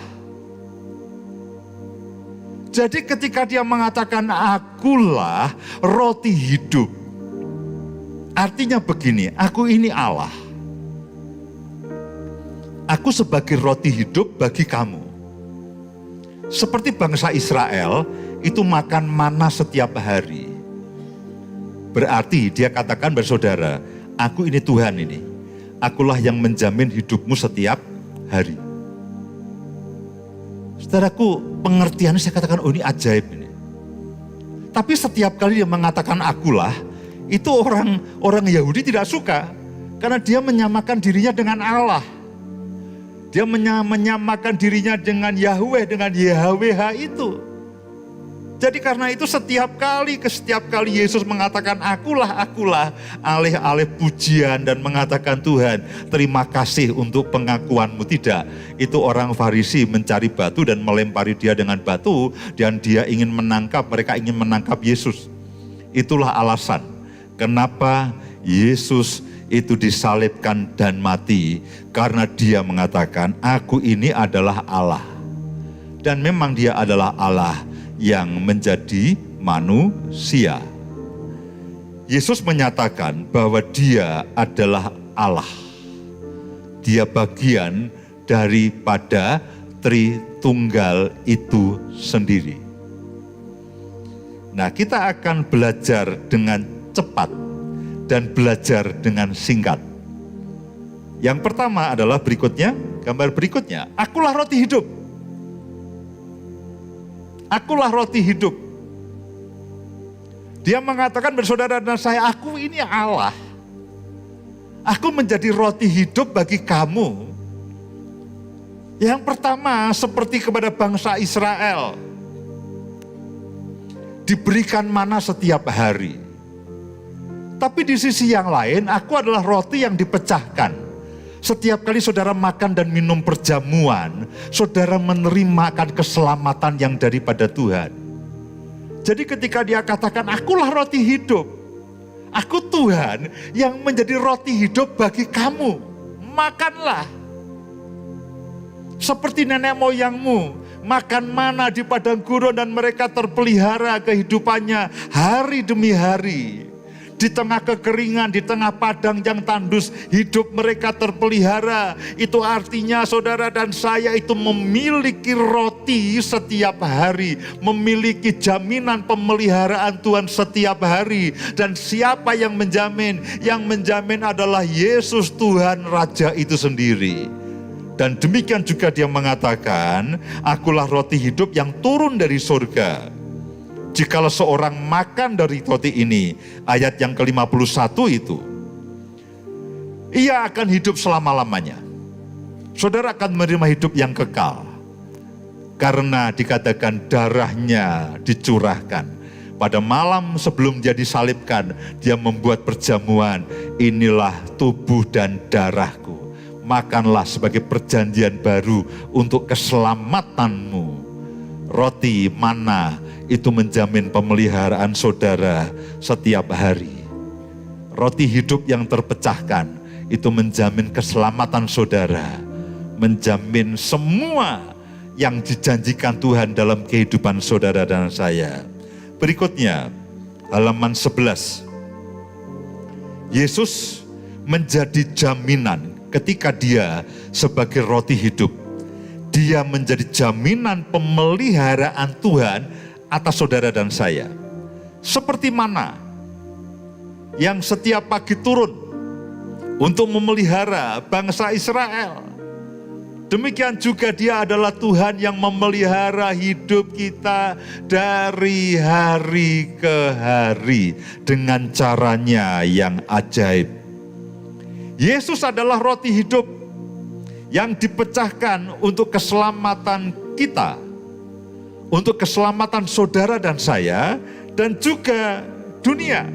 Jadi ketika dia mengatakan akulah roti hidup. Artinya begini, aku ini Allah. Aku sebagai roti hidup bagi kamu. Seperti bangsa Israel, itu makan mana setiap hari. Berarti dia katakan bersaudara, aku ini Tuhan ini. Akulah yang menjamin hidupmu setiap hari. Saudaraku, pengertiannya saya katakan, oh ini ajaib ini. Tapi setiap kali dia mengatakan akulah, itu orang Yahudi tidak suka. Karena dia menyamakan dirinya dengan Allah. Dia menyamakan dirinya dengan Yahweh, dengan YHWH itu. Jadi karena itu setiap kali Yesus mengatakan akulah, alih-alih pujian dan mengatakan Tuhan, terima kasih untuk pengakuanmu. Tidak, itu orang Farisi mencari batu dan melempari dia dengan batu, dan mereka ingin menangkap Yesus. Itulah alasan kenapa Yesus itu disalibkan dan mati, karena dia mengatakan aku ini adalah Allah. Dan memang dia adalah Allah yang menjadi manusia. Yesus menyatakan bahwa dia adalah Allah. Dia bagian daripada Tritunggal itu sendiri. Nah, kita akan belajar dengan cepat dan belajar dengan singkat. Yang pertama adalah gambar berikutnya. Akulah roti hidup. Akulah roti hidup. Dia mengatakan bersaudara dan saya, aku ini Allah. Aku menjadi roti hidup bagi kamu. Yang pertama seperti kepada bangsa Israel. Diberikan mana setiap hari. Tapi di sisi yang lain, aku adalah roti yang dipecahkan. Setiap kali saudara makan dan minum perjamuan, saudara menerima akan keselamatan yang daripada Tuhan. Jadi ketika dia katakan, akulah roti hidup. Aku Tuhan yang menjadi roti hidup bagi kamu. Makanlah. Seperti nenek moyangmu, makan mana di padang gurun dan mereka terpelihara kehidupannya hari demi hari. Di tengah kekeringan, di tengah padang yang tandus, hidup mereka terpelihara. Itu artinya saudara dan saya itu memiliki roti setiap hari. Memiliki jaminan pemeliharaan Tuhan setiap hari. Dan siapa yang menjamin? Yang menjamin adalah Yesus Tuhan Raja itu sendiri. Dan demikian juga dia mengatakan, akulah roti hidup yang turun dari surga. Jikalau seorang makan dari roti ini, ayat yang ke-51 itu, ia akan hidup selama-lamanya. Saudara akan menerima hidup yang kekal. Karena dikatakan darahnya dicurahkan. Pada malam sebelum dia disalibkan, dia membuat perjamuan, inilah tubuh dan darahku. Makanlah sebagai perjanjian baru untuk keselamatanmu. Roti mana itu menjamin pemeliharaan saudara setiap hari. Roti hidup yang terpecahkan itu menjamin keselamatan saudara. Menjamin semua yang dijanjikan Tuhan dalam kehidupan saudara dan saya. Berikutnya, halaman 11. Yesus menjadi jaminan ketika dia sebagai roti hidup. Dia menjadi jaminan pemeliharaan Tuhan atas saudara dan saya. Seperti mana yang setiap pagi turun untuk memelihara bangsa Israel. Demikian juga dia adalah Tuhan yang memelihara hidup kita dari hari ke hari dengan caranya yang ajaib. Yesus adalah roti hidup yang dipecahkan untuk keselamatan kita, untuk keselamatan saudara dan saya, dan juga dunia.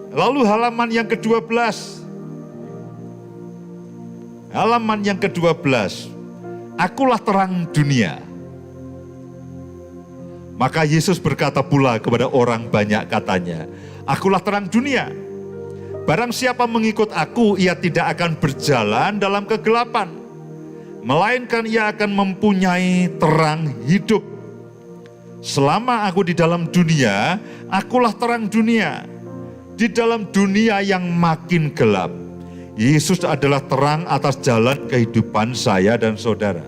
Lalu halaman yang ke-12. Halaman yang ke-12, akulah terang dunia. Maka Yesus berkata pula kepada orang banyak katanya, akulah terang dunia. Barang siapa mengikut aku, ia tidak akan berjalan dalam kegelapan, melainkan ia akan mempunyai terang hidup. Selama aku di dalam dunia, akulah terang dunia. Di dalam dunia yang makin gelap, Yesus adalah terang atas jalan kehidupan saya dan saudara.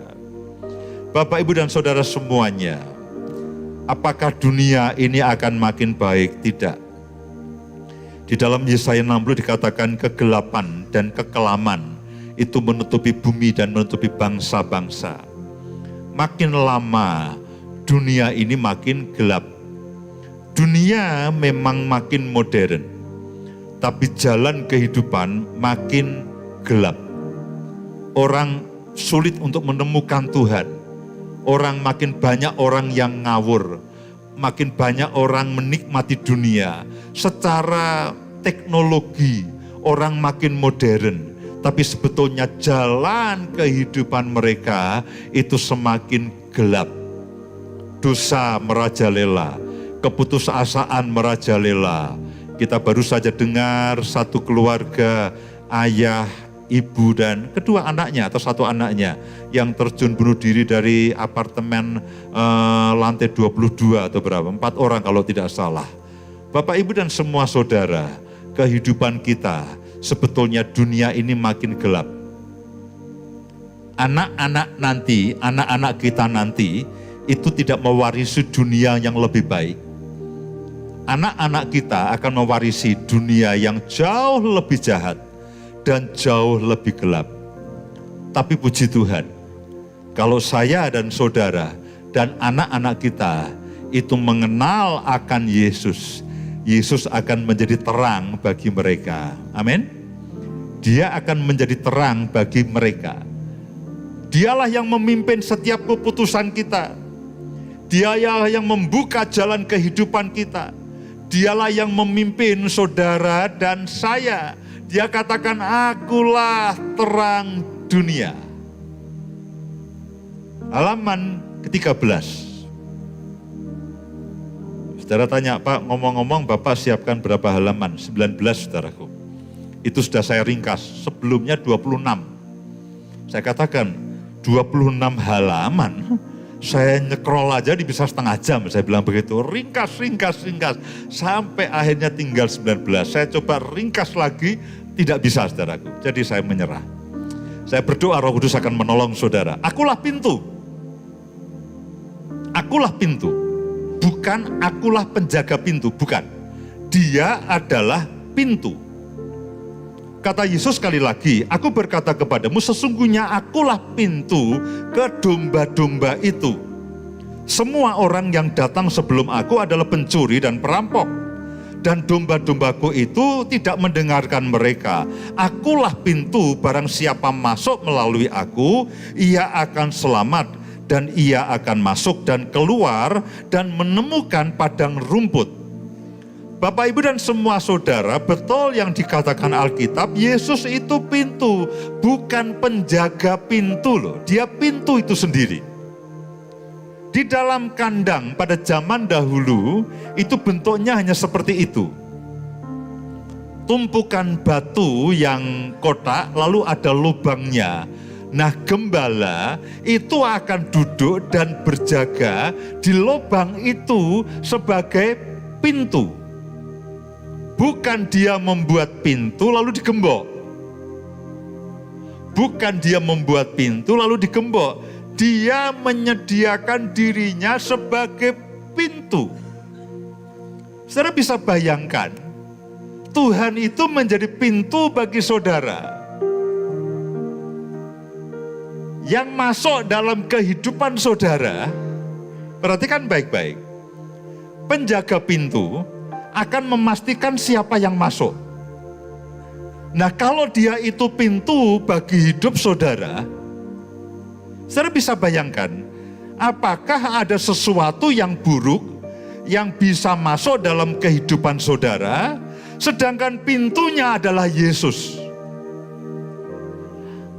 Bapak, Ibu, dan saudara semuanya, apakah dunia ini akan makin baik? Tidak. Di dalam Yesaya 60 dikatakan kegelapan dan kekelaman itu menutupi bumi dan menutupi bangsa-bangsa. Makin lama dunia ini makin gelap. Dunia memang makin modern, tapi jalan kehidupan makin gelap. Orang sulit untuk menemukan Tuhan. Orang makin banyak orang yang ngawur, makin banyak orang menikmati dunia. Secara teknologi orang makin modern, tapi sebetulnya jalan kehidupan mereka itu semakin gelap. Dosa merajalela, keputusasaan merajalela. Kita baru saja dengar satu keluarga, ayah, ibu, dan kedua anaknya atau satu anaknya yang terjun bunuh diri dari apartemen lantai 22 atau berapa, 4 orang kalau tidak salah. Bapak, Ibu, dan semua saudara, kehidupan kita sebetulnya dunia ini makin gelap. Anak-anak kita nanti itu tidak mewarisi dunia yang lebih baik. Anak-anak kita akan mewarisi dunia yang jauh lebih jahat dan jauh lebih gelap. Tapi puji Tuhan, kalau saya dan saudara dan anak-anak kita itu mengenal akan Yesus, Yesus akan menjadi terang bagi mereka. Amin. Dia akan menjadi terang bagi mereka. Dialah yang memimpin setiap keputusan kita. Dialah yang membuka jalan kehidupan kita. Dialah yang memimpin saudara dan saya. Dia katakan, akulah terang dunia. Halaman ke-13. Saudara tanya, Pak, ngomong-ngomong Bapak siapkan berapa halaman? 19, saudaraku. Itu sudah saya ringkas, sebelumnya 26. Saya katakan, 26 halaman, saya nyekrol aja bisa setengah jam, saya bilang begitu. Ringkas. Sampai akhirnya tinggal 19. Saya coba ringkas lagi, tidak bisa, saudaraku. Jadi saya menyerah. Saya berdoa Roh Kudus akan menolong saudara. Akulah pintu. Akulah pintu. Bukan akulah penjaga pintu, bukan. Dia adalah pintu. Kata Yesus sekali lagi, aku berkata kepadamu, sesungguhnya akulah pintu ke domba-domba itu. Semua orang yang datang sebelum aku adalah pencuri dan perampok. Dan domba-dombaku itu tidak mendengarkan mereka. Akulah pintu, barang siapa masuk melalui aku, ia akan selamat. Dan ia akan masuk dan keluar dan menemukan padang rumput. Bapak, Ibu, dan semua saudara, betul yang dikatakan Alkitab, Yesus itu pintu, bukan penjaga pintu loh. Dia pintu itu sendiri. Di dalam kandang pada zaman dahulu, itu bentuknya hanya seperti itu. Tumpukan batu yang kotak, lalu ada lubangnya. Nah, gembala itu akan duduk dan berjaga di lubang itu sebagai pintu. Bukan dia membuat pintu lalu digembok. Bukan dia membuat pintu lalu digembok. Dia menyediakan dirinya sebagai pintu. Saudara bisa bayangkan, Tuhan itu menjadi pintu bagi saudara. Yang masuk dalam kehidupan saudara, perhatikan baik-baik. Penjaga pintu akan memastikan siapa yang masuk. Nah, kalau dia itu pintu bagi hidup saudara, saudara bisa bayangkan, apakah ada sesuatu yang buruk yang bisa masuk dalam kehidupan saudara, sedangkan pintunya adalah Yesus?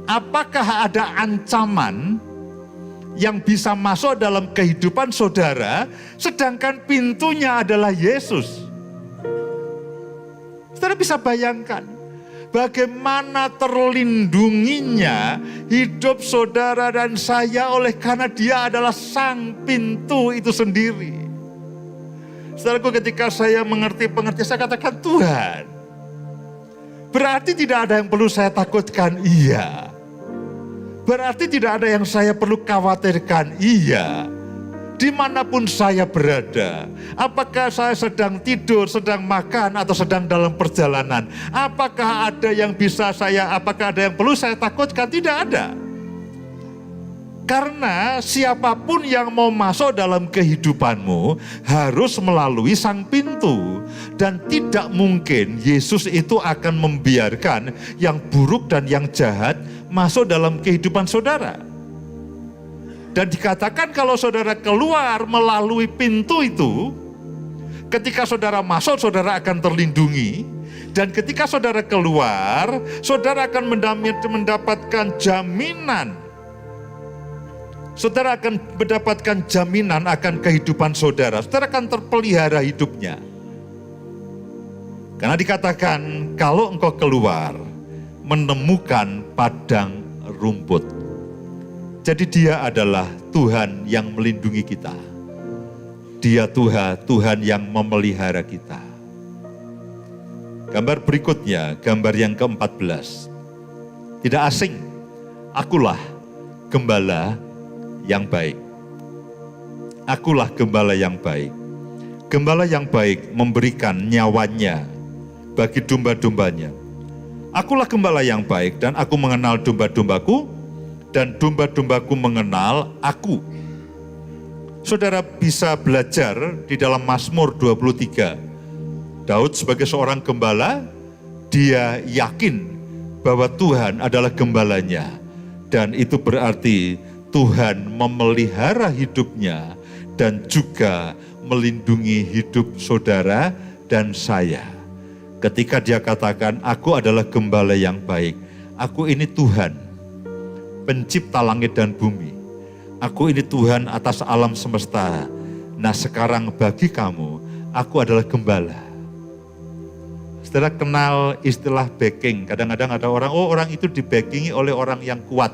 apakah ada ancaman yang bisa masuk dalam kehidupan saudara, sedangkan pintunya adalah Yesus? Saudara bisa bayangkan bagaimana terlindunginya hidup saudara dan saya oleh karena Dia adalah sang pintu itu sendiri. Saudaraku, ketika saya mengerti pengertian, saya katakan, Tuhan, berarti tidak ada yang perlu saya takutkan, iya. Berarti tidak ada yang saya perlu khawatirkan, iya. Dimanapun saya berada, apakah saya sedang tidur, sedang makan, atau sedang dalam perjalanan, apakah ada yang apakah ada yang perlu saya takutkan? Tidak ada. Karena siapapun yang mau masuk dalam kehidupanmu harus melalui sang pintu. Dan tidak mungkin Yesus itu akan membiarkan yang buruk dan yang jahat masuk dalam kehidupan saudara. Dan dikatakan kalau saudara keluar melalui pintu itu, ketika saudara masuk saudara akan terlindungi. Dan ketika saudara keluar, saudara akan mendapatkan jaminan. Saudara akan mendapatkan jaminan akan kehidupan saudara. Saudara akan terpelihara hidupnya. Karena dikatakan kalau engkau keluar menemukan padang rumput. Jadi Dia adalah Tuhan yang melindungi kita. Dia Tuhan yang memelihara kita. Gambar berikutnya, gambar yang ke-14. Tidak asing, akulah gembala yang baik. Akulah gembala yang baik. Gembala yang baik memberikan nyawanya bagi domba-dombanya. Akulah gembala yang baik dan aku mengenal domba-dombaku dan domba-dombaku mengenal aku. Saudara bisa belajar di dalam Mazmur 23. Daud sebagai seorang gembala, dia yakin bahwa Tuhan adalah gembalanya. Dan itu berarti Tuhan memelihara hidupnya dan juga melindungi hidup saudara dan saya. Ketika dia katakan, aku adalah gembala yang baik. Aku ini Tuhan, pencipta langit dan bumi. Aku ini Tuhan atas alam semesta. Nah sekarang bagi kamu, aku adalah gembala. Saudara kenal istilah backing. Kadang-kadang ada orang, orang itu di-backingi oleh orang yang kuat.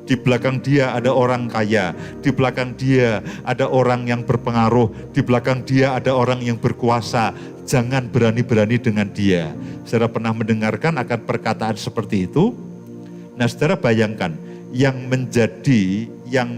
Di belakang dia ada orang kaya, di belakang dia ada orang yang berpengaruh, di belakang dia ada orang yang berkuasa. Jangan berani-berani dengan dia. Saudara pernah mendengarkan akan perkataan seperti itu? Nah saudara bayangkan, yang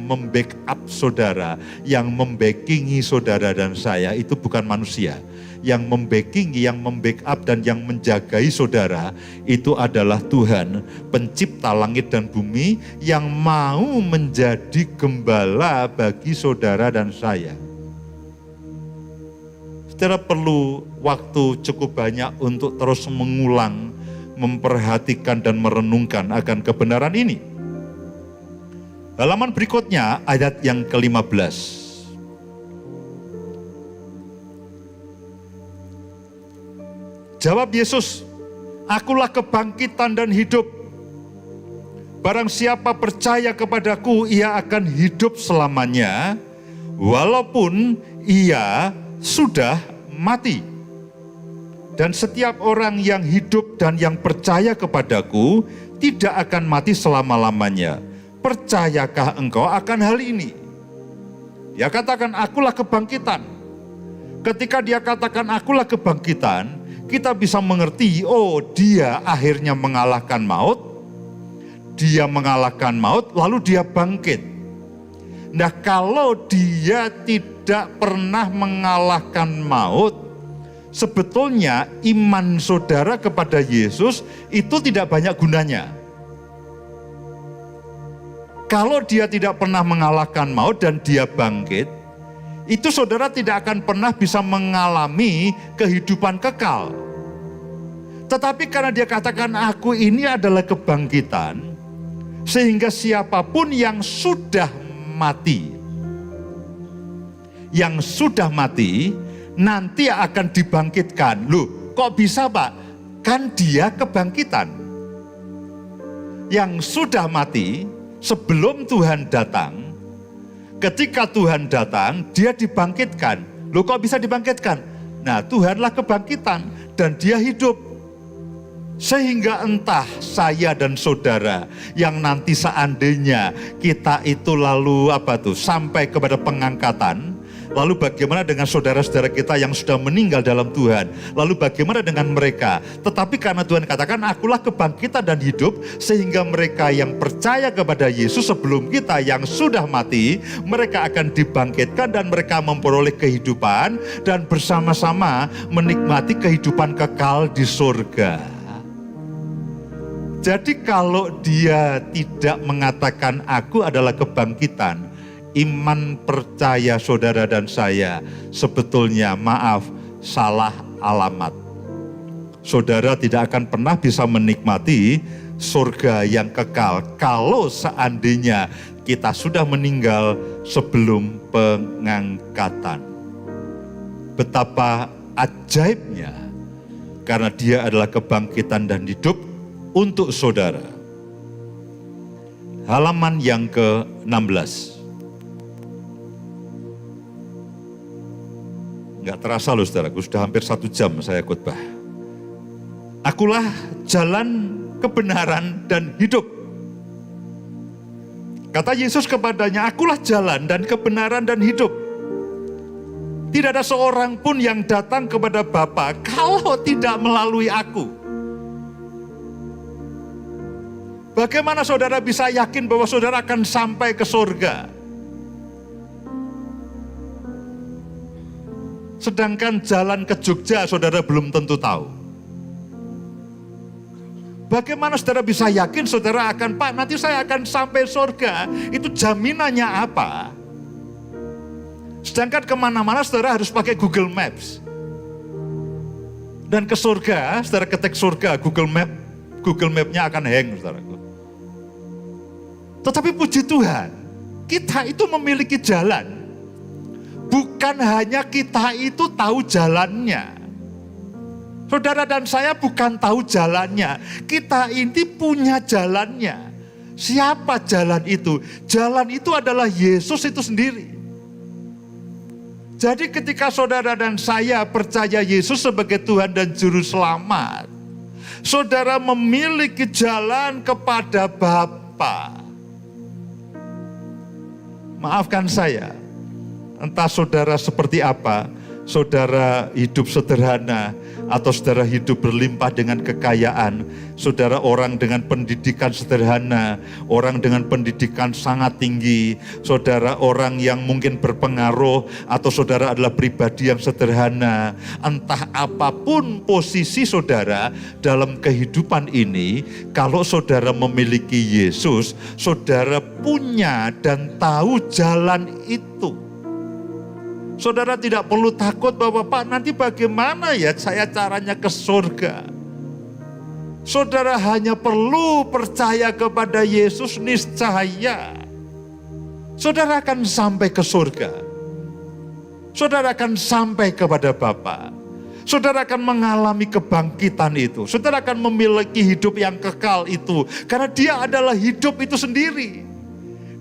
membackup saudara, yang membackingi saudara dan saya itu bukan manusia. Yang membackingi, yang membackup dan yang menjagai saudara itu adalah Tuhan, pencipta langit dan bumi yang mau menjadi gembala bagi saudara dan saya. Saudara perlu waktu cukup banyak untuk terus mengulang, memperhatikan dan merenungkan akan kebenaran ini. Halaman berikutnya ayat yang ke-15. Jawab Yesus, akulah kebangkitan dan hidup. Barang siapa percaya kepadaku, ia akan hidup selamanya, walaupun ia sudah mati. Dan setiap orang yang hidup dan yang percaya kepadaku, tidak akan mati selama-lamanya. Percayakah engkau akan hal ini? Dia katakan, akulah kebangkitan. Ketika dia katakan, akulah kebangkitan, kita bisa mengerti, dia akhirnya mengalahkan maut. Dia mengalahkan maut, lalu dia bangkit. Nah, kalau dia tidak pernah mengalahkan maut, sebetulnya iman saudara kepada Yesus itu tidak banyak gunanya. Kalau dia tidak pernah mengalahkan maut dan dia bangkit, itu saudara tidak akan pernah bisa mengalami kehidupan kekal. Tetapi karena dia katakan aku ini adalah kebangkitan, sehingga siapapun yang sudah mati, nanti akan dibangkitkan. Loh, kok bisa Pak? Kan dia kebangkitan. yang sudah mati sebelum Tuhan datang. Ketika Tuhan datang, dia dibangkitkan. Loh, kok bisa dibangkitkan? Nah, Tuhanlah kebangkitan dan dia hidup. Sehingga entah saya dan saudara yang nanti seandainya kita itu lalu sampai kepada pengangkatan, lalu bagaimana dengan saudara-saudara kita yang sudah meninggal dalam Tuhan, lalu bagaimana dengan mereka? Tetapi karena Tuhan katakan akulah kebangkitan dan hidup, sehingga mereka yang percaya kepada Yesus sebelum kita yang sudah mati, mereka akan dibangkitkan dan mereka memperoleh kehidupan dan bersama-sama menikmati kehidupan kekal di surga. Jadi kalau dia tidak mengatakan aku adalah kebangkitan, iman percaya saudara dan saya sebetulnya salah alamat. Saudara tidak akan pernah bisa menikmati surga yang kekal kalau seandainya kita sudah meninggal sebelum pengangkatan. Betapa ajaibnya karena dia adalah kebangkitan dan hidup untuk saudara. Halaman yang ke-16. Enggak terasa loh saudaraku, sudah hampir 1 jam saya khotbah. Akulah jalan, kebenaran, dan hidup. Kata Yesus kepadanya, akulah jalan dan kebenaran dan hidup. Tidak ada seorang pun yang datang kepada Bapa kalau tidak melalui aku. Bagaimana saudara bisa yakin bahwa saudara akan sampai ke surga? Sedangkan jalan ke Jogja saudara belum tentu tahu. Bagaimana saudara bisa yakin saudara akan, Pak nanti saya akan sampai surga? Itu jaminannya apa? Sedangkan kemana-mana saudara harus pakai Google Maps. Dan ke surga, saudara ketik surga, Google Map-nya akan hang saudaraku. Tetapi puji Tuhan, kita itu memiliki jalan. Bukan hanya kita itu tahu jalannya. Saudara dan saya bukan tahu jalannya. Kita ini punya jalannya. Siapa jalan itu? Jalan itu adalah Yesus itu sendiri. Jadi ketika saudara dan saya percaya Yesus sebagai Tuhan dan Juru Selamat, saudara memiliki jalan kepada Bapa. Maafkan saya, entah saudara seperti apa, saudara hidup sederhana, atau saudara hidup berlimpah dengan kekayaan, saudara orang dengan pendidikan sederhana, orang dengan pendidikan sangat tinggi, saudara orang yang mungkin berpengaruh, atau saudara adalah pribadi yang sederhana, entah apapun posisi saudara dalam kehidupan ini, kalau saudara memiliki Yesus, saudara punya dan tahu jalan itu. Saudara tidak perlu takut bahwa Pak nanti bagaimana ya saya caranya ke surga. Saudara hanya perlu percaya kepada Yesus, niscaya saudara akan sampai ke surga. Saudara akan sampai kepada Bapa. Saudara akan mengalami kebangkitan itu. Saudara akan memiliki hidup yang kekal itu. Karena dia adalah hidup itu sendiri.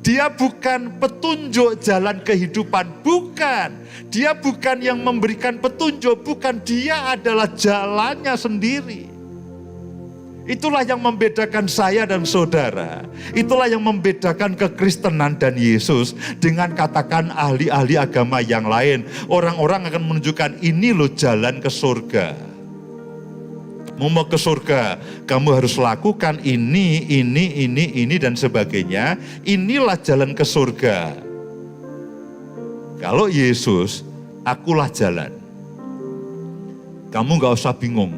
Dia bukan petunjuk jalan kehidupan, bukan. Dia bukan yang memberikan petunjuk, bukan. Dia adalah jalannya sendiri. Itulah yang membedakan saya dan saudara. Itulah yang membedakan kekristenan dan Yesus dengan katakan ahli-ahli agama yang lain. Orang-orang akan menunjukkan ini loh jalan ke surga. Mau ke surga, kamu harus lakukan ini dan sebagainya. Inilah jalan ke surga. Kalau Yesus, akulah jalan. Kamu gak usah bingung.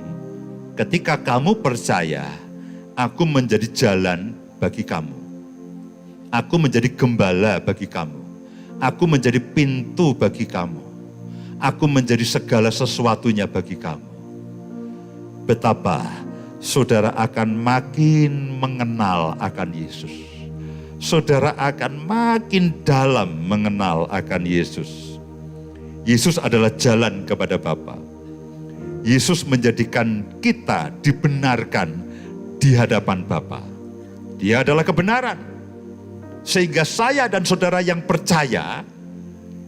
Ketika kamu percaya, aku menjadi jalan bagi kamu. Aku menjadi gembala bagi kamu. Aku menjadi pintu bagi kamu. Aku menjadi segala sesuatunya bagi kamu. Betapa saudara akan makin mengenal akan Yesus. Saudara akan makin dalam mengenal akan Yesus. Yesus adalah jalan kepada Bapa. Yesus menjadikan kita dibenarkan di hadapan Bapa. Dia adalah kebenaran. Sehingga saya dan saudara yang percaya,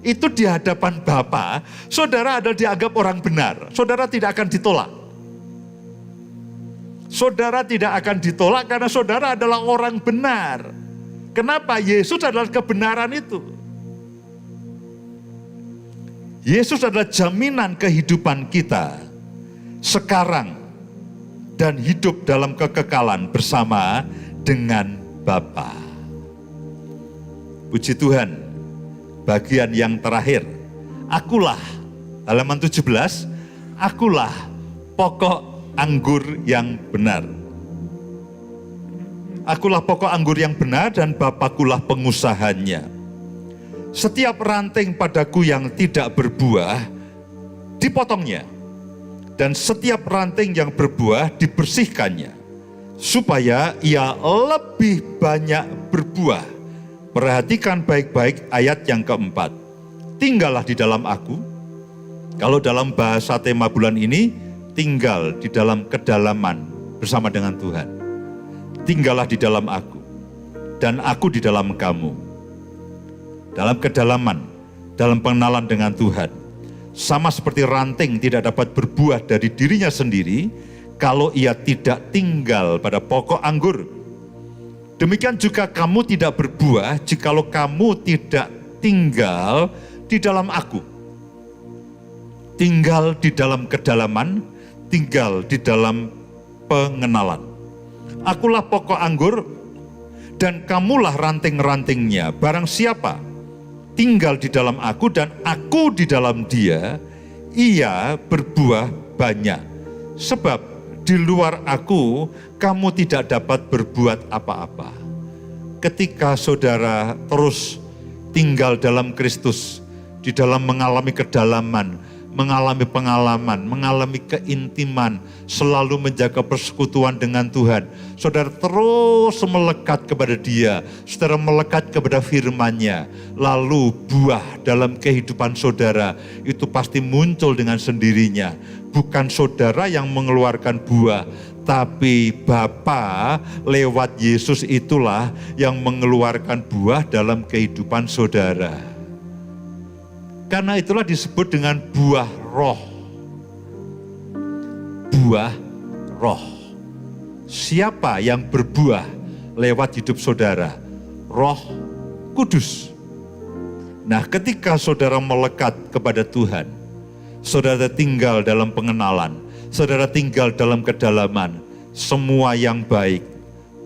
itu di hadapan Bapa, saudara adalah dianggap orang benar. Saudara tidak akan ditolak. Saudara tidak akan ditolak karena saudara adalah orang benar. Kenapa? Yesus adalah kebenaran itu. Yesus adalah jaminan kehidupan kita sekarang dan hidup dalam kekekalan bersama dengan Bapa. Puji Tuhan, bagian yang terakhir. Akulah, halaman 17, akulah pokok anggur yang benar. Akulah pokok anggur yang benar dan Bapakulah pengusahanya. Setiap ranting padaku yang tidak berbuah, dipotongnya. Dan setiap ranting yang berbuah, dibersihkannya. Supaya ia lebih banyak berbuah. Perhatikan baik-baik ayat yang keempat. Tinggallah di dalam aku. Kalau dalam bahasa tema bulan ini, tinggal di dalam kedalaman bersama dengan Tuhan. Tinggallah di dalam aku. Dan aku di dalam kamu. Dalam kedalaman, dalam pengenalan dengan Tuhan. Sama seperti ranting tidak dapat berbuah dari dirinya sendiri, kalau ia tidak tinggal pada pokok anggur. Demikian juga kamu tidak berbuah, jikalau kamu tidak tinggal di dalam aku. Tinggal di dalam kedalaman, tinggal di dalam pengenalan. Akulah pokok anggur, dan kamulah ranting-rantingnya. Barang siapa tinggal di dalam aku dan aku di dalam dia, ia berbuah banyak. Sebab di luar aku, kamu tidak dapat berbuat apa-apa. Ketika saudara terus tinggal dalam Kristus, di dalam mengalami kedalaman, mengalami pengalaman, mengalami keintiman, selalu menjaga persekutuan dengan Tuhan. Saudara terus melekat kepada Dia, saudara melekat kepada firman-Nya. Lalu buah dalam kehidupan saudara itu pasti muncul dengan sendirinya. Bukan saudara yang mengeluarkan buah, tapi Bapa lewat Yesus itulah yang mengeluarkan buah dalam kehidupan saudara. Karena itulah disebut dengan buah roh. Buah roh. Siapa yang berbuah lewat hidup saudara? Roh Kudus. Nah, ketika saudara melekat kepada Tuhan, saudara tinggal dalam pengenalan, saudara tinggal dalam kedalaman, semua yang baik,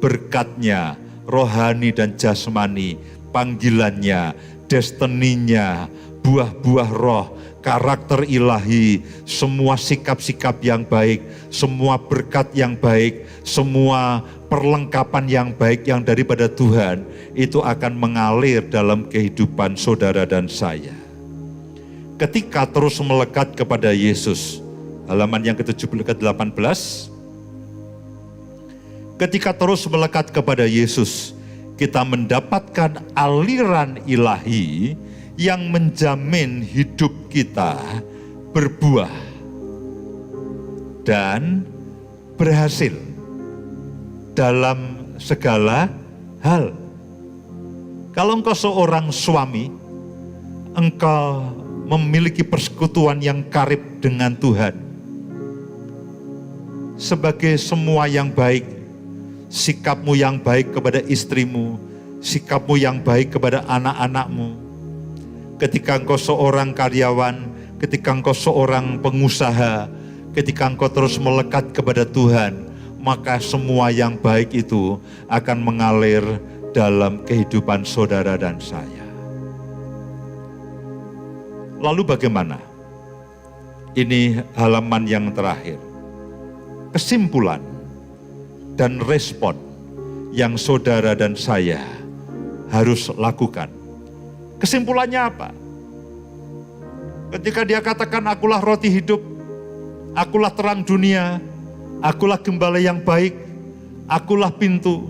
berkat-Nya, rohani dan jasmani, panggilannya, destininya, buah-buah roh, karakter ilahi, semua sikap-sikap yang baik, semua berkat yang baik, semua perlengkapan yang baik yang daripada Tuhan, itu akan mengalir dalam kehidupan saudara dan saya. Ketika terus melekat kepada Yesus, halaman yang ke-18, ketika terus melekat kepada Yesus, kita mendapatkan aliran ilahi yang menjamin hidup kita berbuah dan berhasil dalam segala hal. Kalau engkau seorang suami, engkau memiliki persekutuan yang karib dengan Tuhan. Sebagai semua yang baik, sikapmu yang baik kepada istrimu, sikapmu yang baik kepada anak-anakmu, ketika engkau seorang karyawan, ketika engkau seorang pengusaha, ketika engkau terus melekat kepada Tuhan, maka semua yang baik itu akan mengalir dalam kehidupan saudara dan saya. Lalu bagaimana? Ini halaman yang terakhir. Kesimpulan dan respon yang saudara dan saya harus lakukan. Kesimpulannya apa? Ketika dia katakan, akulah roti hidup, akulah terang dunia, akulah gembala yang baik, akulah pintu,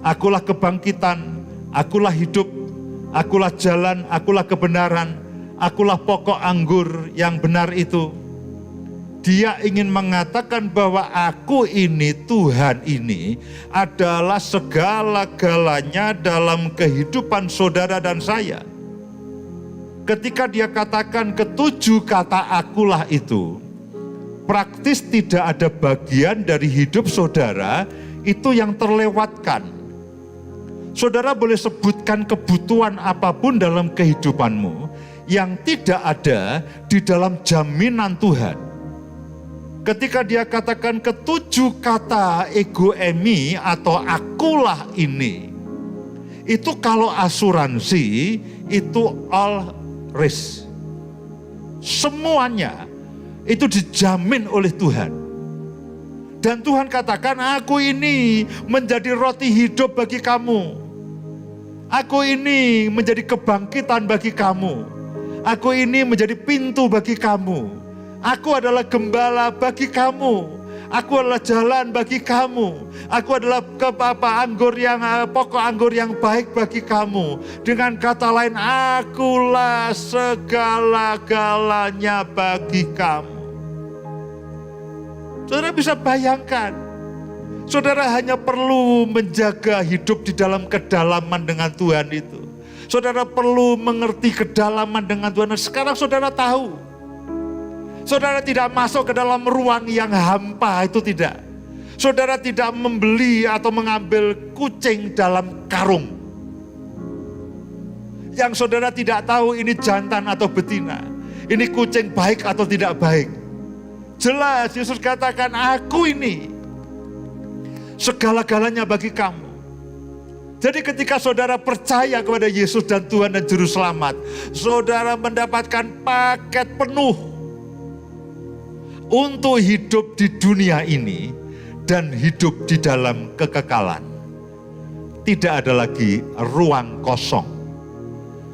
akulah kebangkitan, akulah hidup, akulah jalan, akulah kebenaran, akulah pokok anggur yang benar itu. Dia ingin mengatakan bahwa aku ini, Tuhan ini adalah segala-galanya dalam kehidupan saudara dan saya. Ketika dia katakan ketujuh kata akulah itu, praktis tidak ada bagian dari hidup saudara itu yang terlewatkan. Saudara boleh sebutkan kebutuhan apapun dalam kehidupanmu yang tidak ada di dalam jaminan Tuhan. Ketika dia katakan ketujuh kata ego emi atau akulah ini, itu kalau asuransi itu all risk. Semuanya itu dijamin oleh Tuhan. Dan Tuhan katakan, aku ini menjadi roti hidup bagi kamu. Aku ini menjadi kebangkitan bagi kamu. Aku ini menjadi pintu bagi kamu. Aku adalah gembala bagi kamu. Aku adalah jalan bagi kamu. Aku adalah pokok anggur yang baik bagi kamu. Dengan kata lain, akulah segala-galanya bagi kamu. Saudara bisa bayangkan, saudara hanya perlu menjaga hidup di dalam kedalaman dengan Tuhan itu. Saudara perlu mengerti kedalaman dengan Tuhan. Sekarang saudara tahu. Saudara tidak masuk ke dalam ruang yang hampa, itu tidak. Saudara tidak membeli atau mengambil kucing dalam karung. Yang saudara tidak tahu ini jantan atau betina. Ini kucing baik atau tidak baik. Jelas Yesus katakan, aku ini segala-galanya bagi kamu. Jadi ketika saudara percaya kepada Yesus dan Tuhan dan Juru Selamat, saudara mendapatkan paket penuh untuk hidup di dunia ini dan hidup di dalam kekekalan. Tidak ada lagi ruang kosong.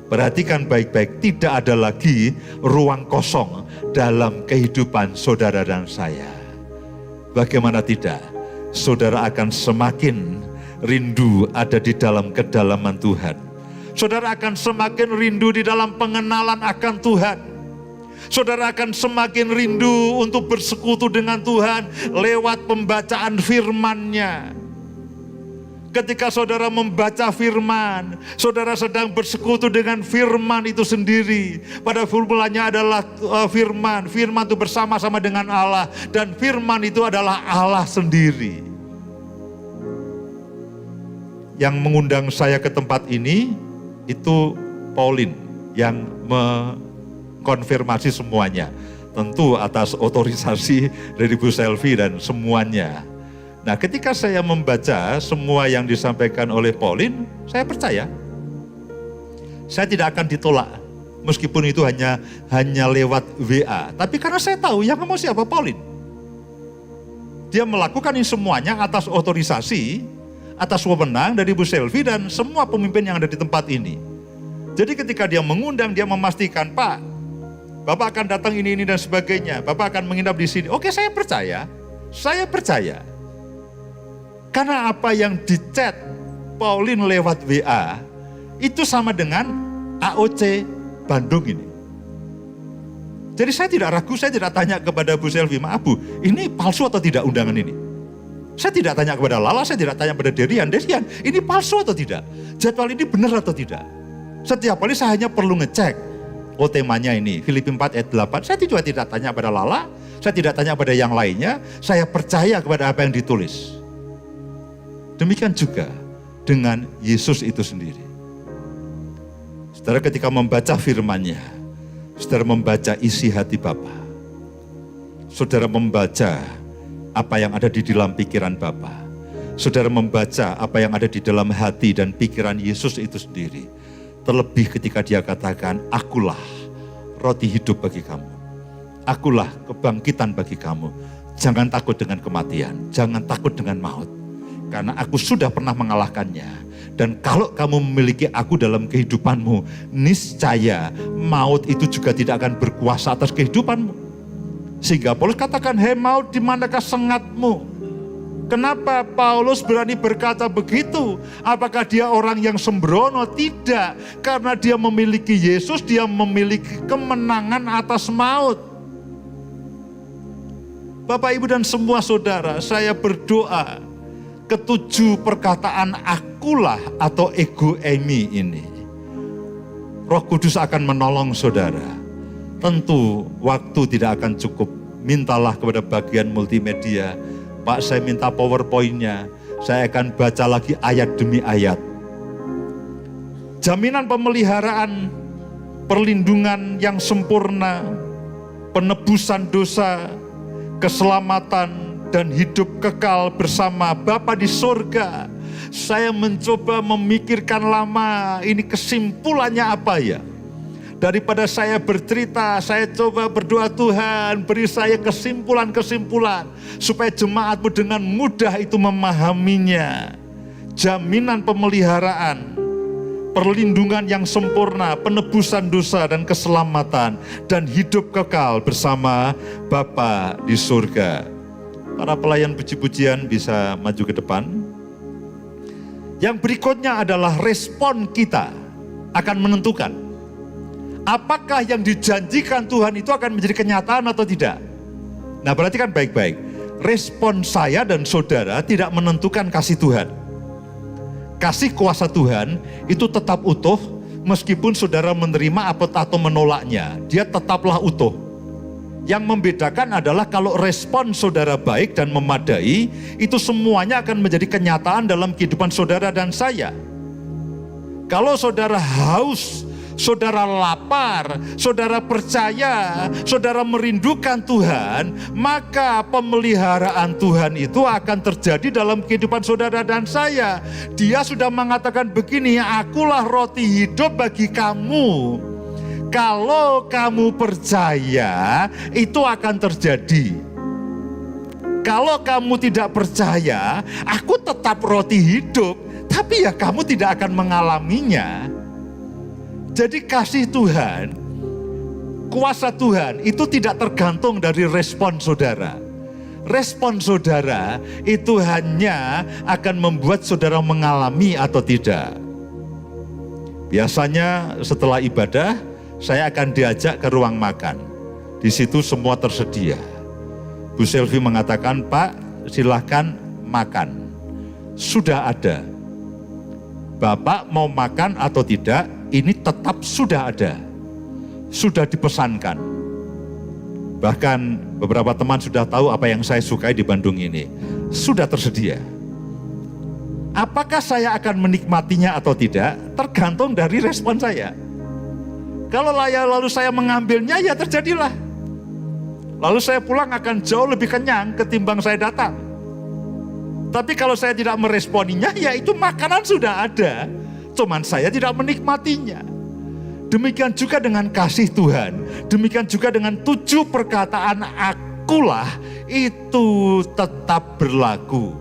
Perhatikan baik-baik, tidak ada lagi ruang kosong dalam kehidupan saudara dan saya. Bagaimana tidak? Saudara akan semakin rindu ada di dalam kedalaman Tuhan. Saudara akan semakin rindu di dalam pengenalan akan Tuhan. Saudara akan semakin rindu untuk bersekutu dengan Tuhan lewat pembacaan firman-Nya. Ketika saudara membaca firman, saudara sedang bersekutu dengan firman itu sendiri. Pada formulanya adalah firman. Firman itu bersama-sama dengan Allah. Dan firman itu adalah Allah sendiri. Yang mengundang saya ke tempat ini, itu Pauline yang konfirmasi semuanya, tentu atas otorisasi dari Bu Selvi dan semuanya. Nah, ketika saya membaca semua yang disampaikan oleh Pauline, saya percaya saya tidak akan ditolak, meskipun itu hanya lewat WA. Tapi karena saya tahu yang ngomong siapa, Pauline. Dia melakukan ini semuanya atas otorisasi, atas wewenang dari Bu Selvi dan semua pemimpin yang ada di tempat ini. Jadi ketika dia mengundang, dia memastikan, Pak, Bapak akan datang ini dan sebagainya. Bapak akan menginap di sini. Oke, saya percaya. Saya percaya. Karena apa yang di-chat Pauline lewat WA, itu sama dengan AOC Bandung ini. Jadi saya tidak ragu, saya tidak tanya kepada Bu Selvi, maaf Bu, ini palsu atau tidak undangan ini? Saya tidak tanya kepada Lala, saya tidak tanya kepada Derian, ini palsu atau tidak? Jadwal ini benar atau tidak? Setiap kali saya hanya perlu ngecek. Oh, temanya ini, Filipi 4 ayat 8. Saya juga tidak tanya pada Lala, saya tidak tanya pada yang lainnya, saya percaya kepada apa yang ditulis. Demikian juga dengan Yesus itu sendiri. Saudara ketika membaca firman-Nya, saudara membaca isi hati Bapa. Saudara membaca apa yang ada di dalam pikiran Bapa. Saudara membaca apa yang ada di dalam hati dan pikiran Yesus itu sendiri. Terlebih ketika dia katakan, akulah roti hidup bagi kamu. Akulah kebangkitan bagi kamu. Jangan takut dengan kematian, jangan takut dengan maut. Karena aku sudah pernah mengalahkannya. Dan kalau kamu memiliki aku dalam kehidupanmu, niscaya maut itu juga tidak akan berkuasa atas kehidupanmu. Sehingga Paulus katakan, hei maut, di manakah sengatmu? Kenapa Paulus berani berkata begitu? Apakah dia orang yang sembrono? Tidak. Karena dia memiliki Yesus, dia memiliki kemenangan atas maut. Bapak, Ibu, dan semua saudara, saya berdoa ketujuh perkataan akulah atau ego eimi ini, Roh Kudus akan menolong saudara. Tentu waktu tidak akan cukup. Mintalah kepada bagian multimedia, Pak, saya minta PowerPoint-nya. Saya akan baca lagi ayat demi ayat. Jaminan pemeliharaan, perlindungan yang sempurna, penebusan dosa, keselamatan, dan hidup kekal bersama Bapa di surga. Saya mencoba memikirkan lama, ini kesimpulannya apa ya? Daripada saya bercerita, saya coba berdoa, Tuhan beri saya kesimpulan-kesimpulan supaya jemaatmu dengan mudah itu memahaminya. Jaminan pemeliharaan, perlindungan yang sempurna, penebusan dosa dan keselamatan, dan hidup kekal bersama Bapa di surga. Para pelayan puji-pujian bisa maju ke depan. Yang berikutnya adalah respon kita akan menentukan apakah yang dijanjikan Tuhan itu akan menjadi kenyataan atau tidak. Nah, berarti kan baik-baik. Respon saya dan saudara tidak menentukan kasih Tuhan. Kasih kuasa Tuhan itu tetap utuh meskipun saudara menerima atau menolaknya. Dia tetaplah utuh. Yang membedakan adalah kalau respon saudara baik dan memadai, itu semuanya akan menjadi kenyataan dalam kehidupan saudara dan saya. Kalau saudara haus, saudara lapar, saudara percaya, saudara merindukan Tuhan, maka pemeliharaan Tuhan itu akan terjadi dalam kehidupan saudara dan saya. Dia sudah mengatakan begini, akulah roti hidup bagi kamu. Kalau kamu percaya, itu akan terjadi. Kalau kamu tidak percaya, aku tetap roti hidup, tapi ya kamu tidak akan mengalaminya. Jadi kasih Tuhan, kuasa Tuhan itu tidak tergantung dari respon saudara. Respon saudara itu hanya akan membuat saudara mengalami atau tidak. Biasanya setelah ibadah, saya akan diajak ke ruang makan. Di situ semua tersedia. Bu Selvi mengatakan, Pak, silahkan makan. Sudah ada. Bapak mau makan atau tidak, ini tetap sudah ada. Sudah dipesankan. Bahkan beberapa teman sudah tahu apa yang saya sukai di Bandung ini. Sudah tersedia. Apakah saya akan menikmatinya atau tidak, tergantung dari respon saya. Kalau lalu saya mengambilnya, ya terjadilah. Lalu saya pulang akan jauh lebih kenyang ketimbang saya datang. Tapi kalau saya tidak meresponinya, ya itu makanan sudah ada. Cuman saya tidak menikmatinya. Demikian juga dengan kasih Tuhan. Demikian juga dengan 7 perkataan akulah, itu tetap berlaku.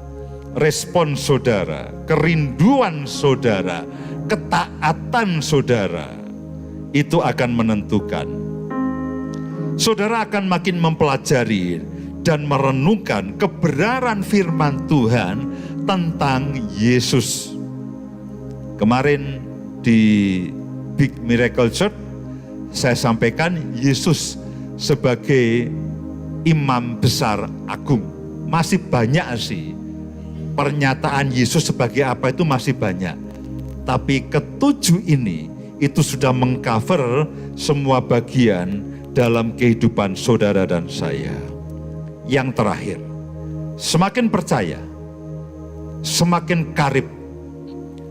Respon saudara, kerinduan saudara, ketaatan saudara, itu akan menentukan. Saudara akan makin mempelajari dan merenungkan kebenaran firman Tuhan tentang Yesus. Kemarin di Big Miracle Church, saya sampaikan Yesus sebagai imam besar agung. Masih banyak sih pernyataan Yesus sebagai apa itu masih banyak. Tapi ketujuh ini itu sudah mengcover semua bagian dalam kehidupan saudara dan saya. Yang terakhir, semakin percaya, semakin karib,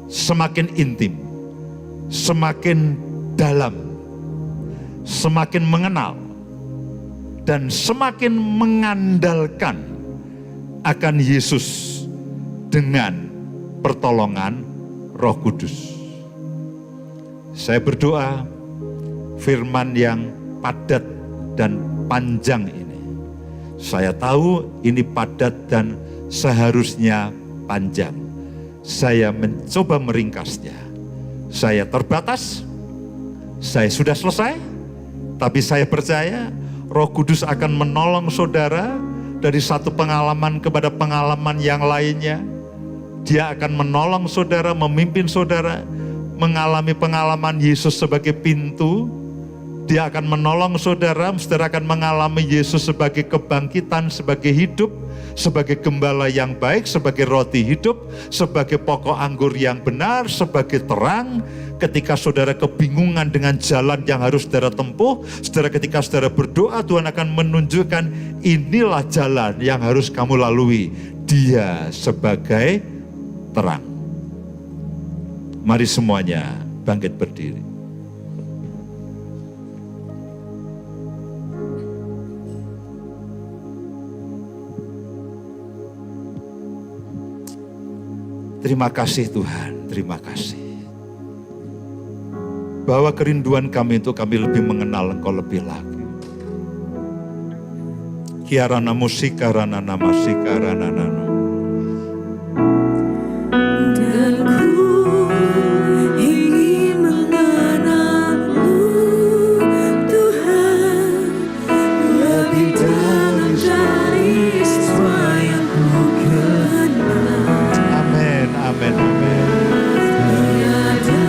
semakin intim, semakin dalam, semakin mengenal, dan semakin mengandalkan akan Yesus dengan pertolongan Roh Kudus. Saya berdoa firman yang padat dan panjang ini. Saya tahu ini padat dan seharusnya panjang. Saya mencoba meringkasnya. Saya terbatas, saya sudah selesai, tapi saya percaya Roh Kudus akan menolong saudara dari satu pengalaman kepada pengalaman yang lainnya. Dia akan menolong saudara, memimpin saudara, mengalami pengalaman Yesus sebagai pintu, Dia akan menolong saudara akan mengalami Yesus sebagai kebangkitan, sebagai hidup, sebagai gembala yang baik, sebagai roti hidup, sebagai pokok anggur yang benar, sebagai terang. Ketika saudara kebingungan dengan jalan yang harus saudara tempuh, ketika saudara berdoa, Tuhan akan menunjukkan inilah jalan yang harus kamu lalui. Dia sebagai terang. Mari semuanya bangkit berdiri. Terima kasih Tuhan, terima kasih. Bahwa kerinduan kami itu kami lebih mengenal Engkau lebih lagi. Kiarana musika rana nama sikarana nano.
Dan ku ingin mengenal-Mu Tuhan, lebih dalam dari semua yang ku kenal.
Amin, amin, amin.
Tiada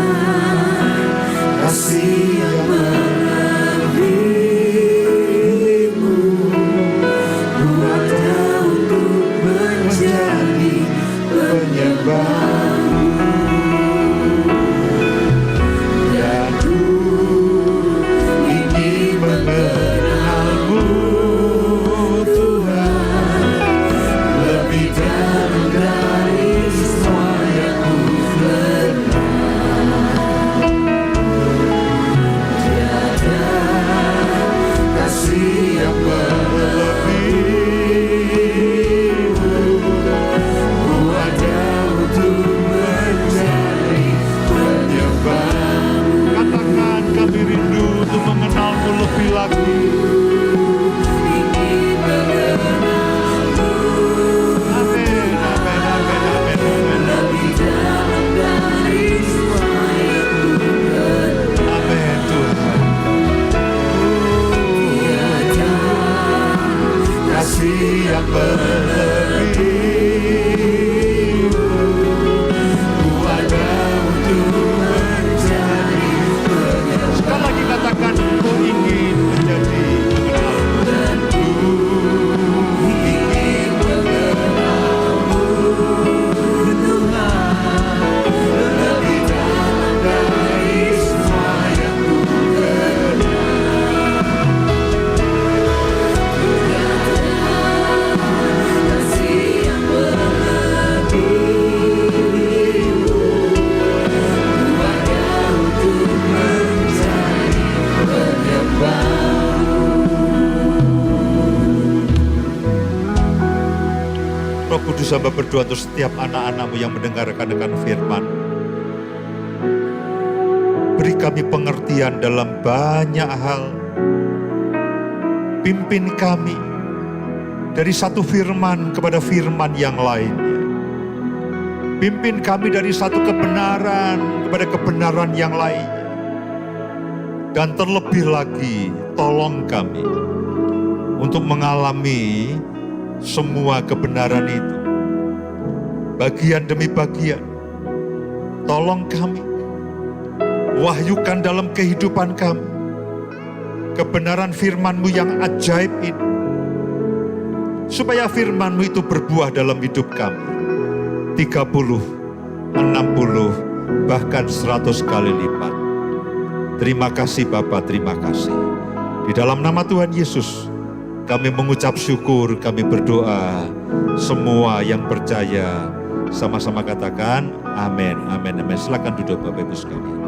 kasih yang melebihi-Mu, ku ada untuk menjadi penyembah-Mu. Dan ku ingin mengenal-Mu Tuhan, lebih dalam dari semua yang ku kenal. Tiada kasih yang melebihi-Mu, ku ada untuk menjadi penyembah-Mu.
Katakan kami rindu untuk mengenal-Mu lebih lagi.
Ingin mengenal-Mu
Amin, amin, amin, amin, amin.
lebih dalam dari semua yang ku kenal.
Amin Tuhan.
Tiada kasih yang melebihi-Mu, ku ada untuk menjadi penyembah.
Sekali lagi katakan, ku ingin menjadi mengenal-Mu.
Dan ku ingin mengenal-Mu Tuhan, lebih dalam dari semua yang ku kenal. Tiada kasih yang melebihi-Mu, ku ada untuk menjadi penyembah-Mu.
Roh Kudus, hamba berdoa untuk setiap anak-anak-Mu yang mendengarkan firman. Beri kami pengertian dalam banyak hal. Pimpin kami dari satu firman kepada firman yang lainnya. Pimpin kami dari satu kebenaran kepada kebenaran yang lainnya. Dan terlebih lagi, tolong kami untuk mengalami semua kebenaran itu. Bagian demi bagian. Tolong kami. Wahyukan dalam kehidupan kami. Kebenaran firman-Mu yang ajaib ini. Supaya firman-Mu itu berbuah dalam hidup kami. 30, 60, bahkan 100 kali lipat. Terima kasih Bapa, terima kasih. Di dalam nama Tuhan Yesus, kami mengucap syukur, kami berdoa. Semua yang percaya, sama-sama katakan amin, amin, amin. Silakan duduk Bapak Ibu sekalian.